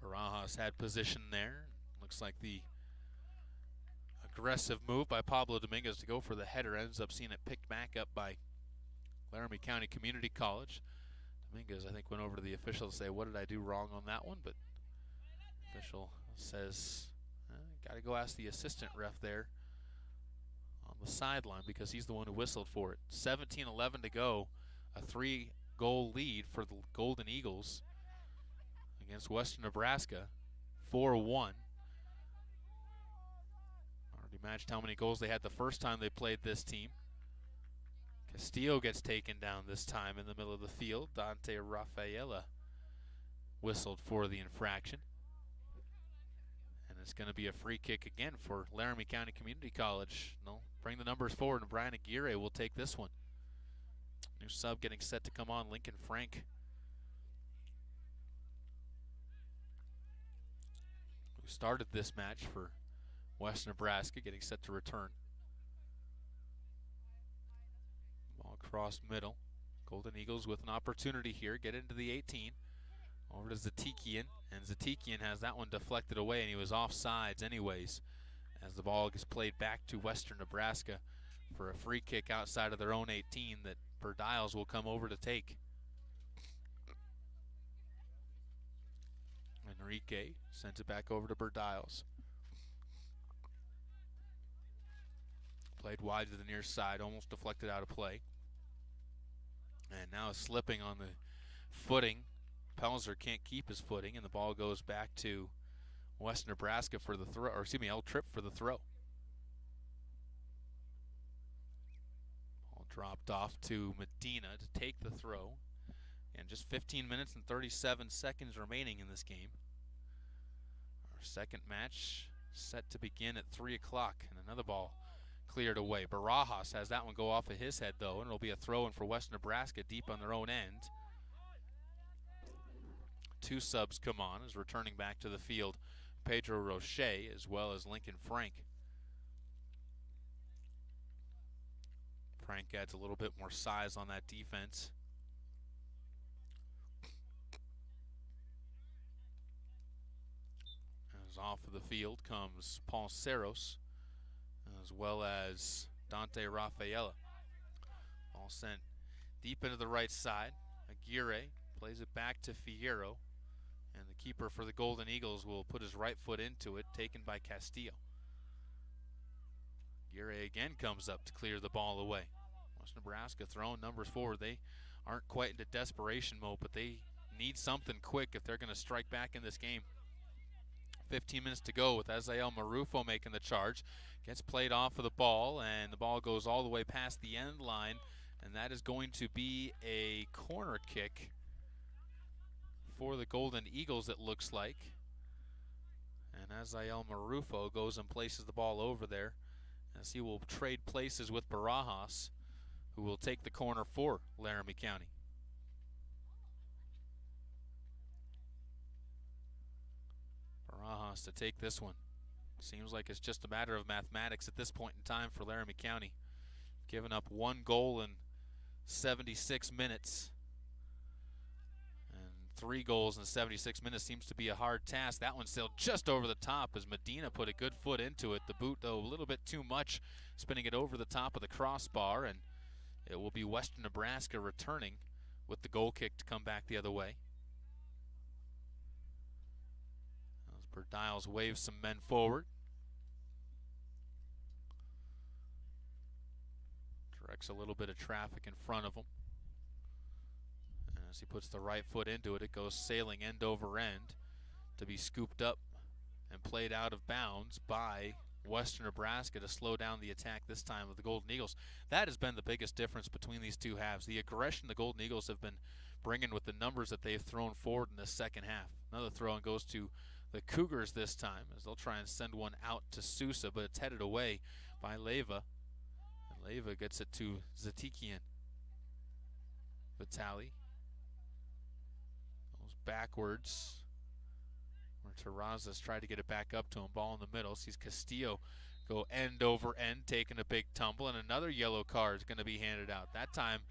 Barajas had position there. Looks like the aggressive move by Pablo Dominguez to go for the header ends up seeing it picked back up by Laramie County Community College. Dominguez, I think, went over to the official to say, what did I do wrong on that one? But the official says, got to go ask the assistant ref there on the sideline because he's the one who whistled for it. 17-11 to go. A 3-goal lead for the Golden Eagles against Western Nebraska. 4-1. Already matched how many goals they had the first time they played this team. Castillo gets taken down this time in the middle of the field. Dante Rafaela whistled for the infraction. And it's going to be a free kick again for Laramie County Community College. They'll bring the numbers forward, and Brian Aguirre will take this one. New sub getting set to come on, Lincoln Frank, who started this match for West Nebraska, getting set to return. Ball across middle. Golden Eagles with an opportunity here. Get into the 18. Over to Zatikian, and Zatikian has that one deflected away, and he was offsides anyways, as the ball gets played back to Western Nebraska for a free kick outside of their own 18 that Berdiles will come over to take. Enrique sends it back over to Berdiles. Played wide to the near side, almost deflected out of play. And now slipping on the footing. Pelzer can't keep his footing, and the ball goes back to West Nebraska for the throw, or excuse me, L Tripp for the throw. Ball dropped off to Medina to take the throw. And just 15 minutes and 37 seconds remaining in this game. Our second match set to begin at 3 o'clock, and another ball cleared away. Barajas has that one go off of his head, though, and it'll be a throw-in for West Nebraska deep on their own end. Two subs come on as returning back to the field, Pedro Roche as well as Lincoln Frank. Frank adds a little bit more size on that defense. As off of the field comes Paul Ceros as well as Dante Rafaela. All sent deep into the right side. Aguirre plays it back to Fierro. And the keeper for the Golden Eagles will put his right foot into it, taken by Castillo. Aguirre again comes up to clear the ball away. West Nebraska throwing numbers forward. They aren't quite into desperation mode, but they need something quick if they're going to strike back in this game. 15 minutes to go with Azael Marufo making the charge. Gets played off of the ball, and the ball goes all the way past the end line, and that is going to be a corner kick for the Golden Eagles, it looks like. And Azael Marufo goes and places the ball over there, as he will trade places with Barajas, who will take the corner for Laramie County. Barajas to take this one. Seems like it's just a matter of mathematics at this point in time for Laramie County. Giving up one goal in 76 minutes. 3 goals in 76 minutes seems to be a hard task. That one sailed just over the top as Medina put a good foot into it. The boot, though, a little bit too much, spinning it over the top of the crossbar, and it will be Western Nebraska returning with the goal kick to come back the other way. As Berdiles waves some men forward. Directs a little bit of traffic in front of him. As he puts the right foot into it, it goes sailing end over end to be scooped up and played out of bounds by Western Nebraska to slow down the attack this time of the Golden Eagles. That has been the biggest difference between these two halves. The aggression the Golden Eagles have been bringing with the numbers that they've thrown forward in the second half. Another throw-in goes to the Cougars this time as they'll try and send one out to Sousa, but it's headed away by Leyva. And Leyva gets it to Zatikian. Vitali backwards, where Terrazas tried to get it back up to him. Ball in the middle. Sees Castillo go end over end, taking a big tumble, and another yellow card is going to be handed out. That time,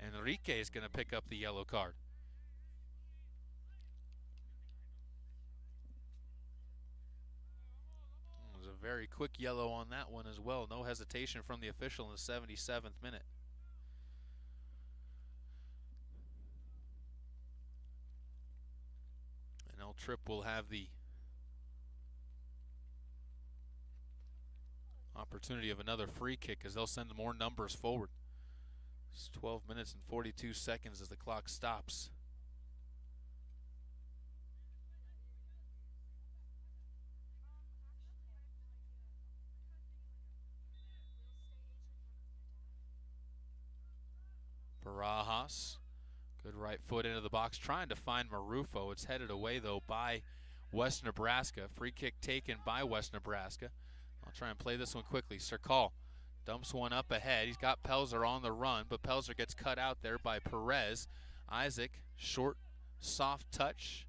Enrique is going to pick up the yellow card. It was a very quick yellow on that one as well. No hesitation from the official in the 77th minute. L Tripp will have the opportunity of another free kick as they'll send more numbers forward. It's 12 minutes and 42 seconds as the clock stops. Barajas, good right foot into the box, trying to find Marufo. It's headed away, though, by West Nebraska. Free kick taken by West Nebraska. I'll try and play this one quickly. Sirkal dumps one up ahead. He's got Pelzer on the run, but Pelzer gets cut out there by Perez. Isaac, short, soft touch.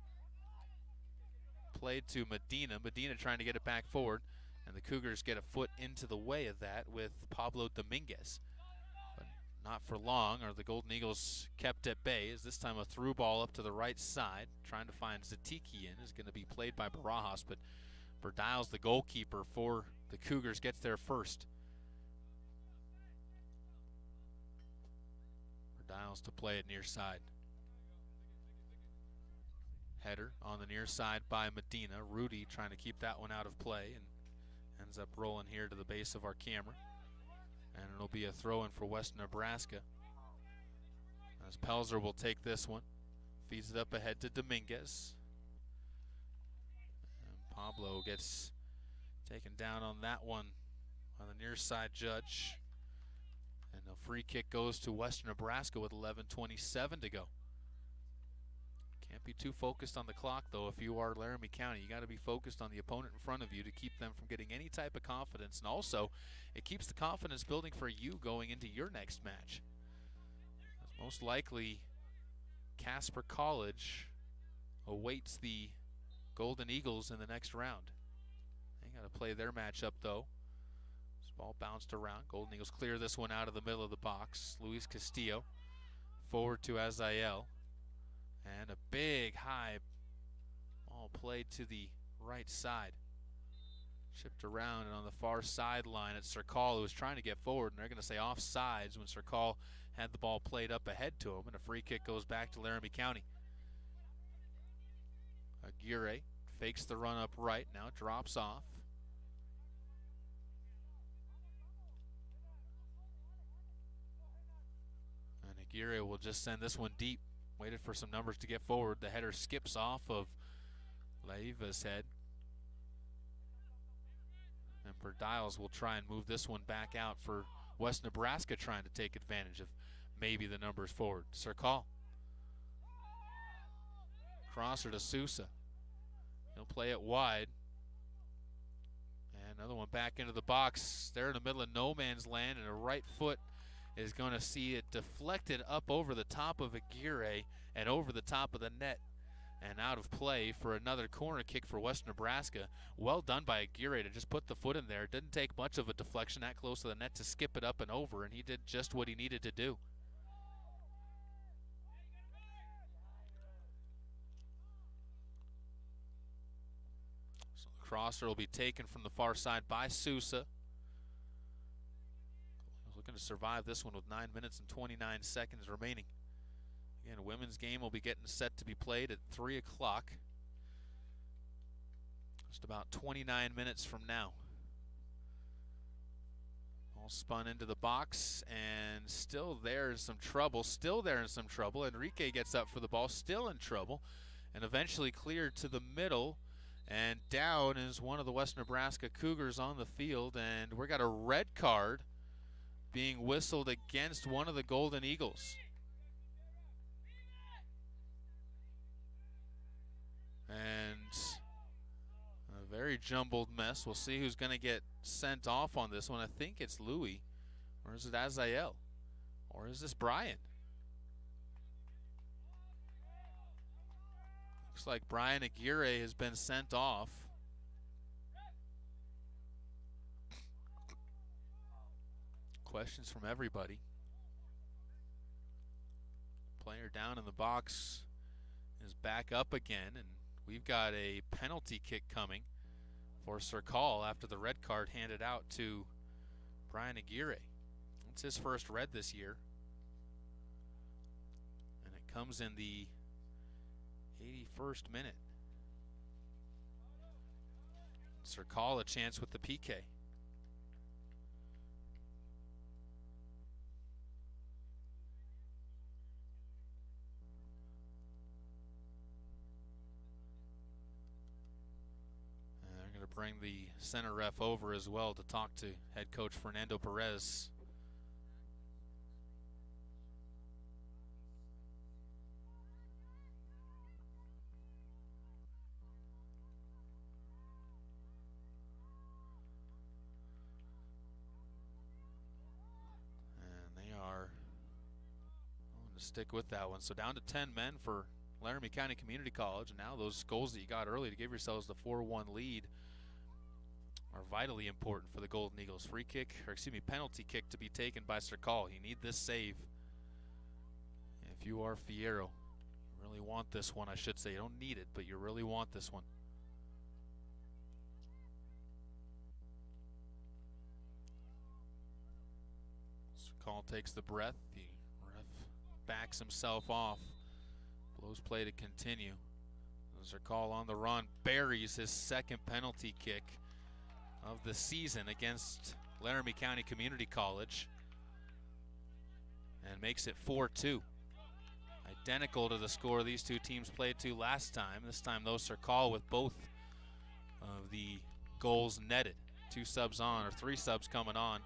Played to Medina. Medina trying to get it back forward, and the Cougars get a foot into the way of that with Pablo Dominguez. But not for long, or the Golden Eagles kept at bay, as this time a through ball up to the right side, trying to find Zatiki in, is going to be played by Barajas, but Verdiles, the goalkeeper for the Cougars, gets there first. Verdiles to play it near side. Header on the near side by Medina. Rudy trying to keep that one out of play and ends up rolling here to the base of our camera. And it'll be a throw in for West Nebraska, as Pelzer will take this one. Feeds it up ahead to Dominguez. And Pablo gets taken down on that one on the near side judge. And the free kick goes to Western Nebraska with 11:27 to go. Can't be too focused on the clock, though. If you are Laramie County, you got to be focused on the opponent in front of you to keep them from getting any type of confidence. And also, it keeps the confidence building for you going into your next match. As most likely, Casper College awaits the Golden Eagles in the next round. They got to play their matchup, though. This ball bounced around. Golden Eagles clear this one out of the middle of the box. Luis Castillo forward to Azael. And a big high ball played to the right side. Chipped around and on the far sideline at Sirkal, who was trying to get forward, and they're going to say offsides when Sirkal had the ball played up ahead to him, and a free kick goes back to Laramie County. Aguirre fakes the run up right, now drops off. And Aguirre will just send this one deep. Waited for some numbers to get forward. The header skips off of Leiva's head. And Verdiles will try and move this one back out for West Nebraska, trying to take advantage of maybe the numbers forward. Sirkal. Crosser to Sousa. He'll play it wide. And another one back into the box. They're in the middle of no man's land, and a right foot is going to see it deflected up over the top of Aguirre and over the top of the net and out of play for another corner kick for West Nebraska. Well done by Aguirre to just put the foot in there. It didn't take much of a deflection that close to the net to skip it up and over, and he did just what he needed to do. So the crosser will be taken from the far side by Sousa. Looking to survive this one with 9 minutes and 29 seconds remaining. Again, a women's game will be getting set to be played at 3 o'clock. Just about 29 minutes from now. All spun into the box, and still there in some trouble. Enrique gets up for the ball, still in trouble, and eventually cleared to the middle. And down is one of the West Nebraska Cougars on the field, and we got a red card being whistled against one of the Golden Eagles. And a very jumbled mess. We'll see who's going to get sent off on this one. I think it's Louis, or is it Azael, or is this Brian? Looks like Brian Aguirre has been sent off. Questions from everybody. Player down in the box is back up again, and we've got a penalty kick coming for Sirkal after the red card handed out to Brian Aguirre. It's his first red this year, and it comes in the 81st minute. Sirkal a chance with the PK. Bring the center ref over as well to talk to head coach Fernando Perez. stick with that one. So down to 10 men for Laramie County Community College. And now those goals that you got early to give yourselves the 4-1 lead are vitally important for the Golden Eagles. Free kick, or excuse me, penalty kick to be taken by Sercal. You need this save. If you are Fierro, you really want this one, I should say. You don't need it, but you really want this one. Sercal takes the breath. The ref backs himself off. Blows play to continue. Sercal on the run, buries his second penalty kick of the season against Laramie County Community College and makes it 4-2. Identical to the score these two teams played to last time. This time though, Sercal with both of the goals netted. 2 subs on, or 3 subs coming on.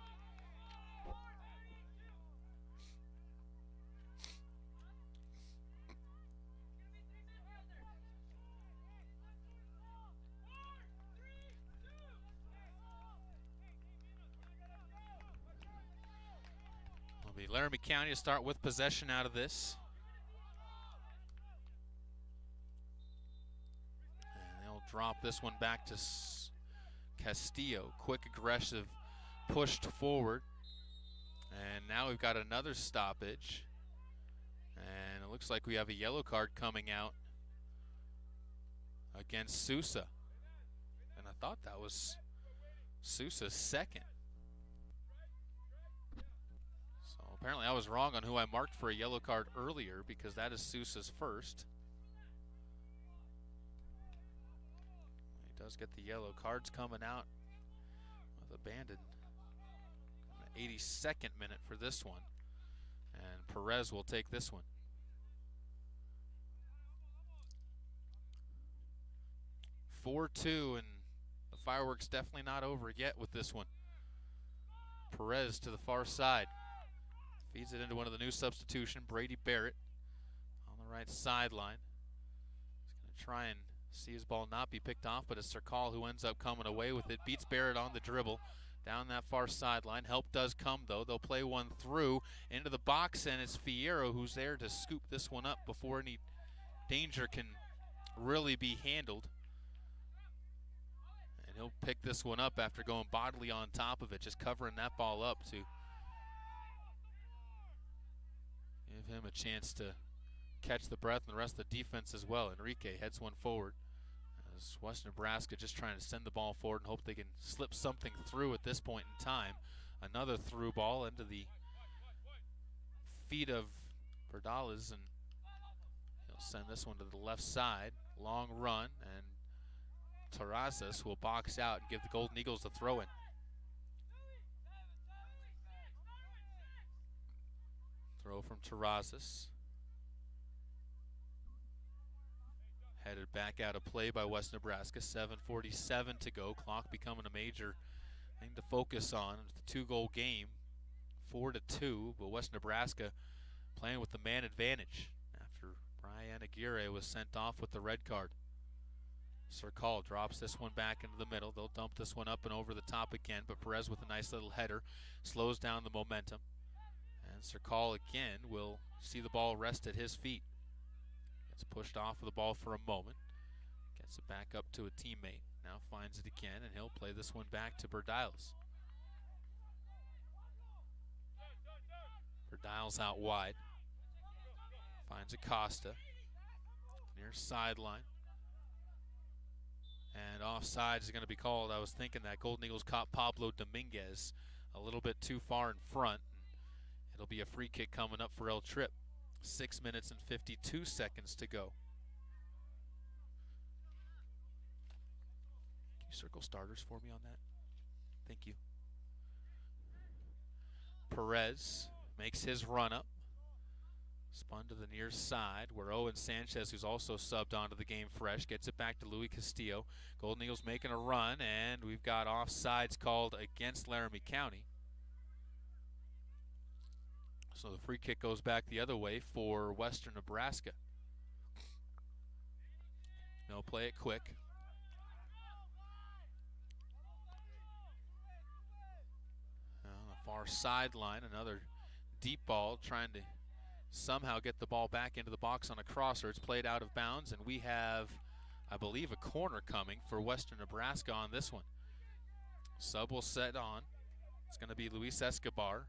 Laramie County to start with possession out of this. And they'll drop this one back to Castillo. Quick, aggressive, pushed forward. And now we've got another stoppage. And it looks like we have a yellow card coming out against Sousa. And I thought that was Sousa's second. Apparently I was wrong on who I marked for a yellow card earlier, because that is Sousa's first. He does get the yellow. Cards coming out with abandoned. 82nd minute for this one. And Perez will take this one. (4-2), and the fireworks definitely not over yet with this one. Perez to the far side. Feeds it into one of the new substitution, Brady Barrett, on the right sideline. He's going to try and see his ball not be picked off, but it's Sercal who ends up coming away with it. Beats Barrett on the dribble down that far sideline. Help does come, though. They'll play one through into the box, and it's Fierro who's there to scoop this one up before any danger can really be handled. And he'll pick this one up after going bodily on top of it, just covering that ball up to give him a chance to catch the breath, and the rest of the defense as well. Enrique heads one forward as West Nebraska just trying to send the ball forward and hope they can slip something through at this point in time. Another through ball into the feet of Berdales, and he'll send this one to the left side. Long run, and Terrazas will box out and give the Golden Eagles the throw-in. Throw from Terrazas. Headed back out of play by West Nebraska. 7:47 to go. Clock becoming a major thing to focus on. It's a 2-goal game. 4-2, but West Nebraska playing with the man advantage after Brian Aguirre was sent off with the red card. Sercal drops this one back into the middle. They'll dump this one up and over the top again, but Perez with a nice little header slows down the momentum. And Sercal again will see the ball rest at his feet. Gets pushed off of the ball for a moment. Gets it back up to a teammate. Now finds it again, and he'll play this one back to Berdales. Berdales out wide. Finds Acosta. Near sideline. And offside is going to be called. I was thinking that Golden Eagles caught Pablo Dominguez a little bit too far in front. It'll be a free kick coming up for El Trip. 6 minutes and 52 seconds to go. Can you circle starters for me on that? Thank you. Perez makes his run up. Spun to the near side where Owen Sanchez, who's also subbed onto the game fresh, gets it back to Luis Castillo. Golden Eagles making a run, and we've got offsides called against Laramie County. So the free kick goes back the other way for Western Nebraska. They'll play it quick. On the far sideline, another deep ball trying to somehow get the ball back into the box on a crosser. It's played out of bounds, and we have, I believe, a corner coming for Western Nebraska on this one. Sub will set on. It's going to be Luis Escobar.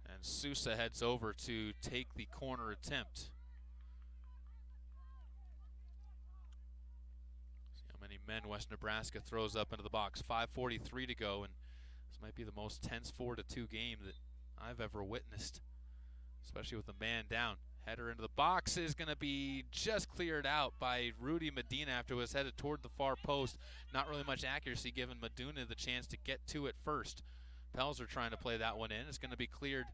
And Sousa heads over to take the corner attempt. See how many men West Nebraska throws up into the box. 5:43 to go, and this might be the most tense 4-2 game that I've ever witnessed, especially with the man down. Header into the box is going to be just cleared out by Rudy Medina after it was headed toward the far post. Not really much accuracy, giving Medina the chance to get to it first. Pelzer trying to play that one in. It's going to be cleared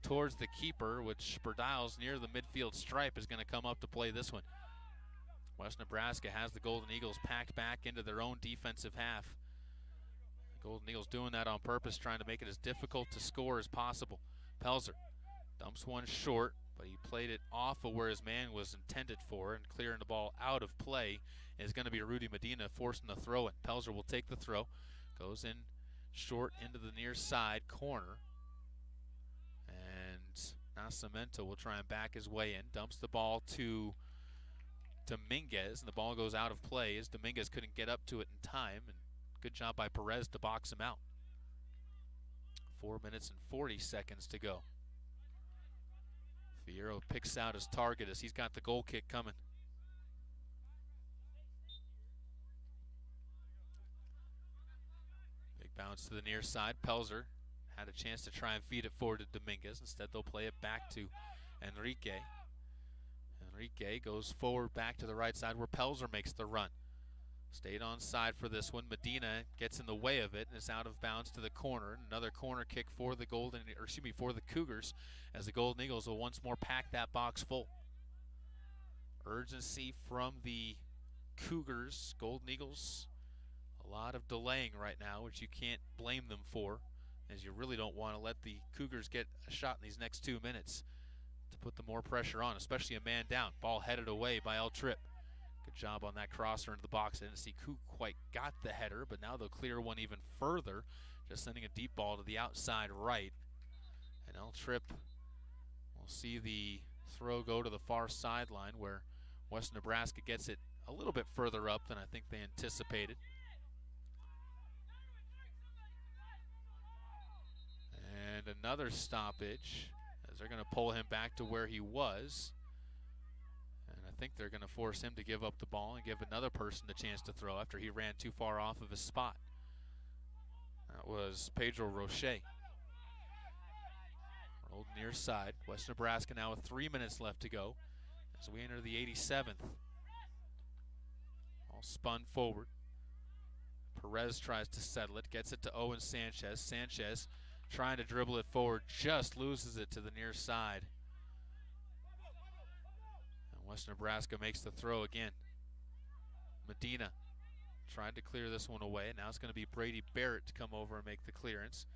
towards the keeper, which Sperdiles near the midfield stripe is going to come up to play this one. West Nebraska has the Golden Eagles packed back into their own defensive half. The Golden Eagles doing that on purpose, trying to make it as difficult to score as possible. Pelzer dumps one short, but he played it off of where his man was intended for, and clearing the ball out of play is going to be Rudy Medina forcing the throw in. Pelzer will take the throw, goes in short into the near side corner, and Nascimento will try and back his way in, dumps the ball to Dominguez, and the ball goes out of play as Dominguez couldn't get up to it in time, and good job by Perez to box him out. 4 minutes and 40 seconds to go. Fierro picks out his target as he's got the goal kick coming. Big bounce to the near side. Pelzer had a chance to try and feed it forward to Dominguez. Instead, they'll play it back to Enrique. Enrique goes forward back to the right side where Pelzer makes the run. Stayed on side for this one. Medina gets in the way of it and is out of bounds to the corner. Another corner kick for the for the Cougars, as the Golden Eagles will once more pack that box full. Urgency from the Cougars. Golden Eagles, a lot of delaying right now, which you can't blame them for, as you really don't want to let the Cougars get a shot in these next 2 minutes to put the more pressure on, especially a man down. Ball headed away by El Trip. Good job on that crosser into the box. I didn't see who quite got the header, but now they'll clear one even further, just sending a deep ball to the outside right. And El Trip will see the throw go to the far sideline, where West Nebraska gets it a little bit further up than I think they anticipated. And another stoppage, as they're going to pull him back to where he was. I think they're going to force him to give up the ball and give another person the chance to throw after he ran too far off of his spot. That was Pedro Roche. Rolled near side. West Nebraska now with 3 minutes left to go as we enter the 87th. All spun forward. Perez tries to settle it, gets it to Owen Sanchez. Sanchez trying to dribble it forward, just loses it to the near side. West Nebraska makes the throw again. Medina tried to clear this one away. Now it's going to be Brady Barrett to come over and make the clearance.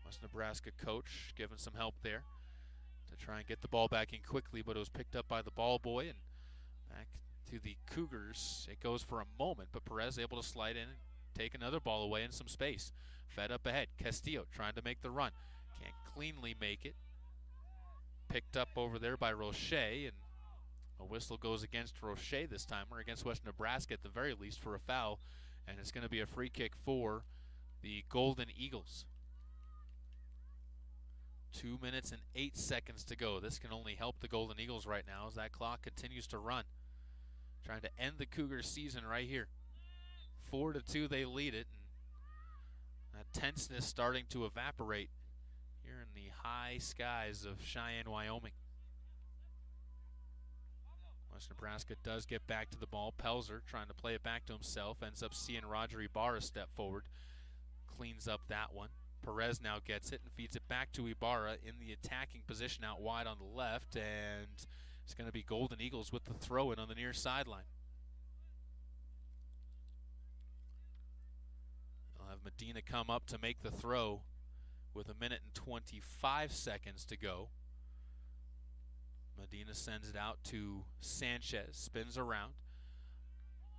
West Nebraska coach giving some help there to try and get the ball back in quickly, but it was picked up by the ball boy, and back to the Cougars. It goes for a moment, but Perez able to slide in and take another ball away in some space. Fed up ahead. Castillo trying to make the run. Can't cleanly make it. Picked up over there by Roche, and a whistle goes against Roche this time, or against West Nebraska at the very least, for a foul, and it's going to be a free kick for the Golden Eagles. 2 minutes and 8 seconds to go. This can only help the Golden Eagles right now as that clock continues to run. Trying to end the Cougars season right here. 4-2 they lead it, and that tenseness starting to evaporate here in the high skies of Cheyenne, Wyoming. West Nebraska does get back to the ball. Pelzer trying to play it back to himself. Ends up seeing Roger Ibarra step forward. Cleans up that one. Perez now gets it and feeds it back to Ibarra in the attacking position out wide on the left. And it's going to be Golden Eagles with the throw in on the near sideline. They'll have Medina come up to make the throw with 1 minute and 25 seconds to go. Medina sends it out to Sanchez, spins around.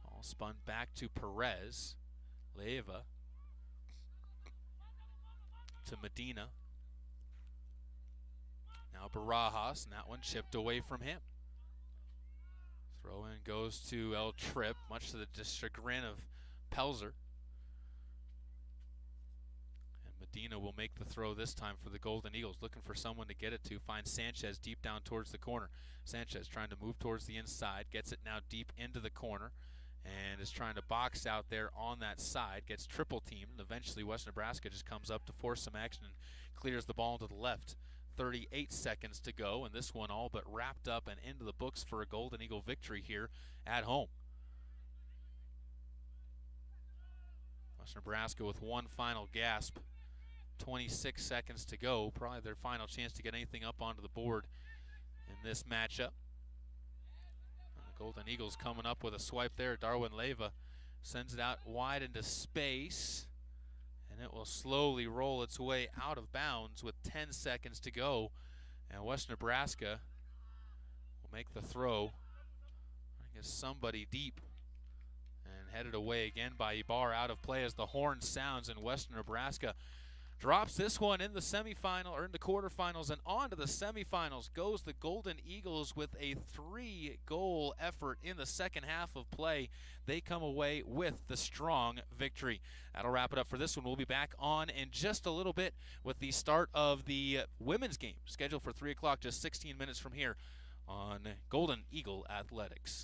All spun back to Perez. Leiva to Medina. Now Barajas, and that one chipped away from him. Throw in goes to El Trip, much to the chagrin of Pelzer. And Medina will make the throw this time for the Golden Eagles, looking for someone to get it to. Finds Sanchez deep down towards the corner. Sanchez trying to move towards the inside, gets it now deep into the corner, and is trying to box out there on that side. Gets triple teamed, and eventually West Nebraska just comes up to force some action and clears the ball to the left. 38 seconds to go, and this one all but wrapped up and into the books for a Golden Eagle victory here at home. West Nebraska with one final gasp. 26 seconds to go, probably their final chance to get anything up onto the board in this matchup. The Golden Eagles coming up with a swipe there. Darwin Leyva sends it out wide into space, and it will slowly roll its way out of bounds with 10 seconds to go. And West Nebraska will make the throw. I guess somebody deep, and headed away again by Ibar, out of play as the horn sounds, and Western Nebraska drops this one in the semifinal, or in the quarterfinals, and on to the semifinals goes the Golden Eagles with a 3-goal effort in the second half of play. They come away with the strong victory. That'll wrap it up for this one. We'll be back on in just a little bit with the start of the women's game, scheduled for 3 o'clock, just 16 minutes from here on Golden Eagle Athletics.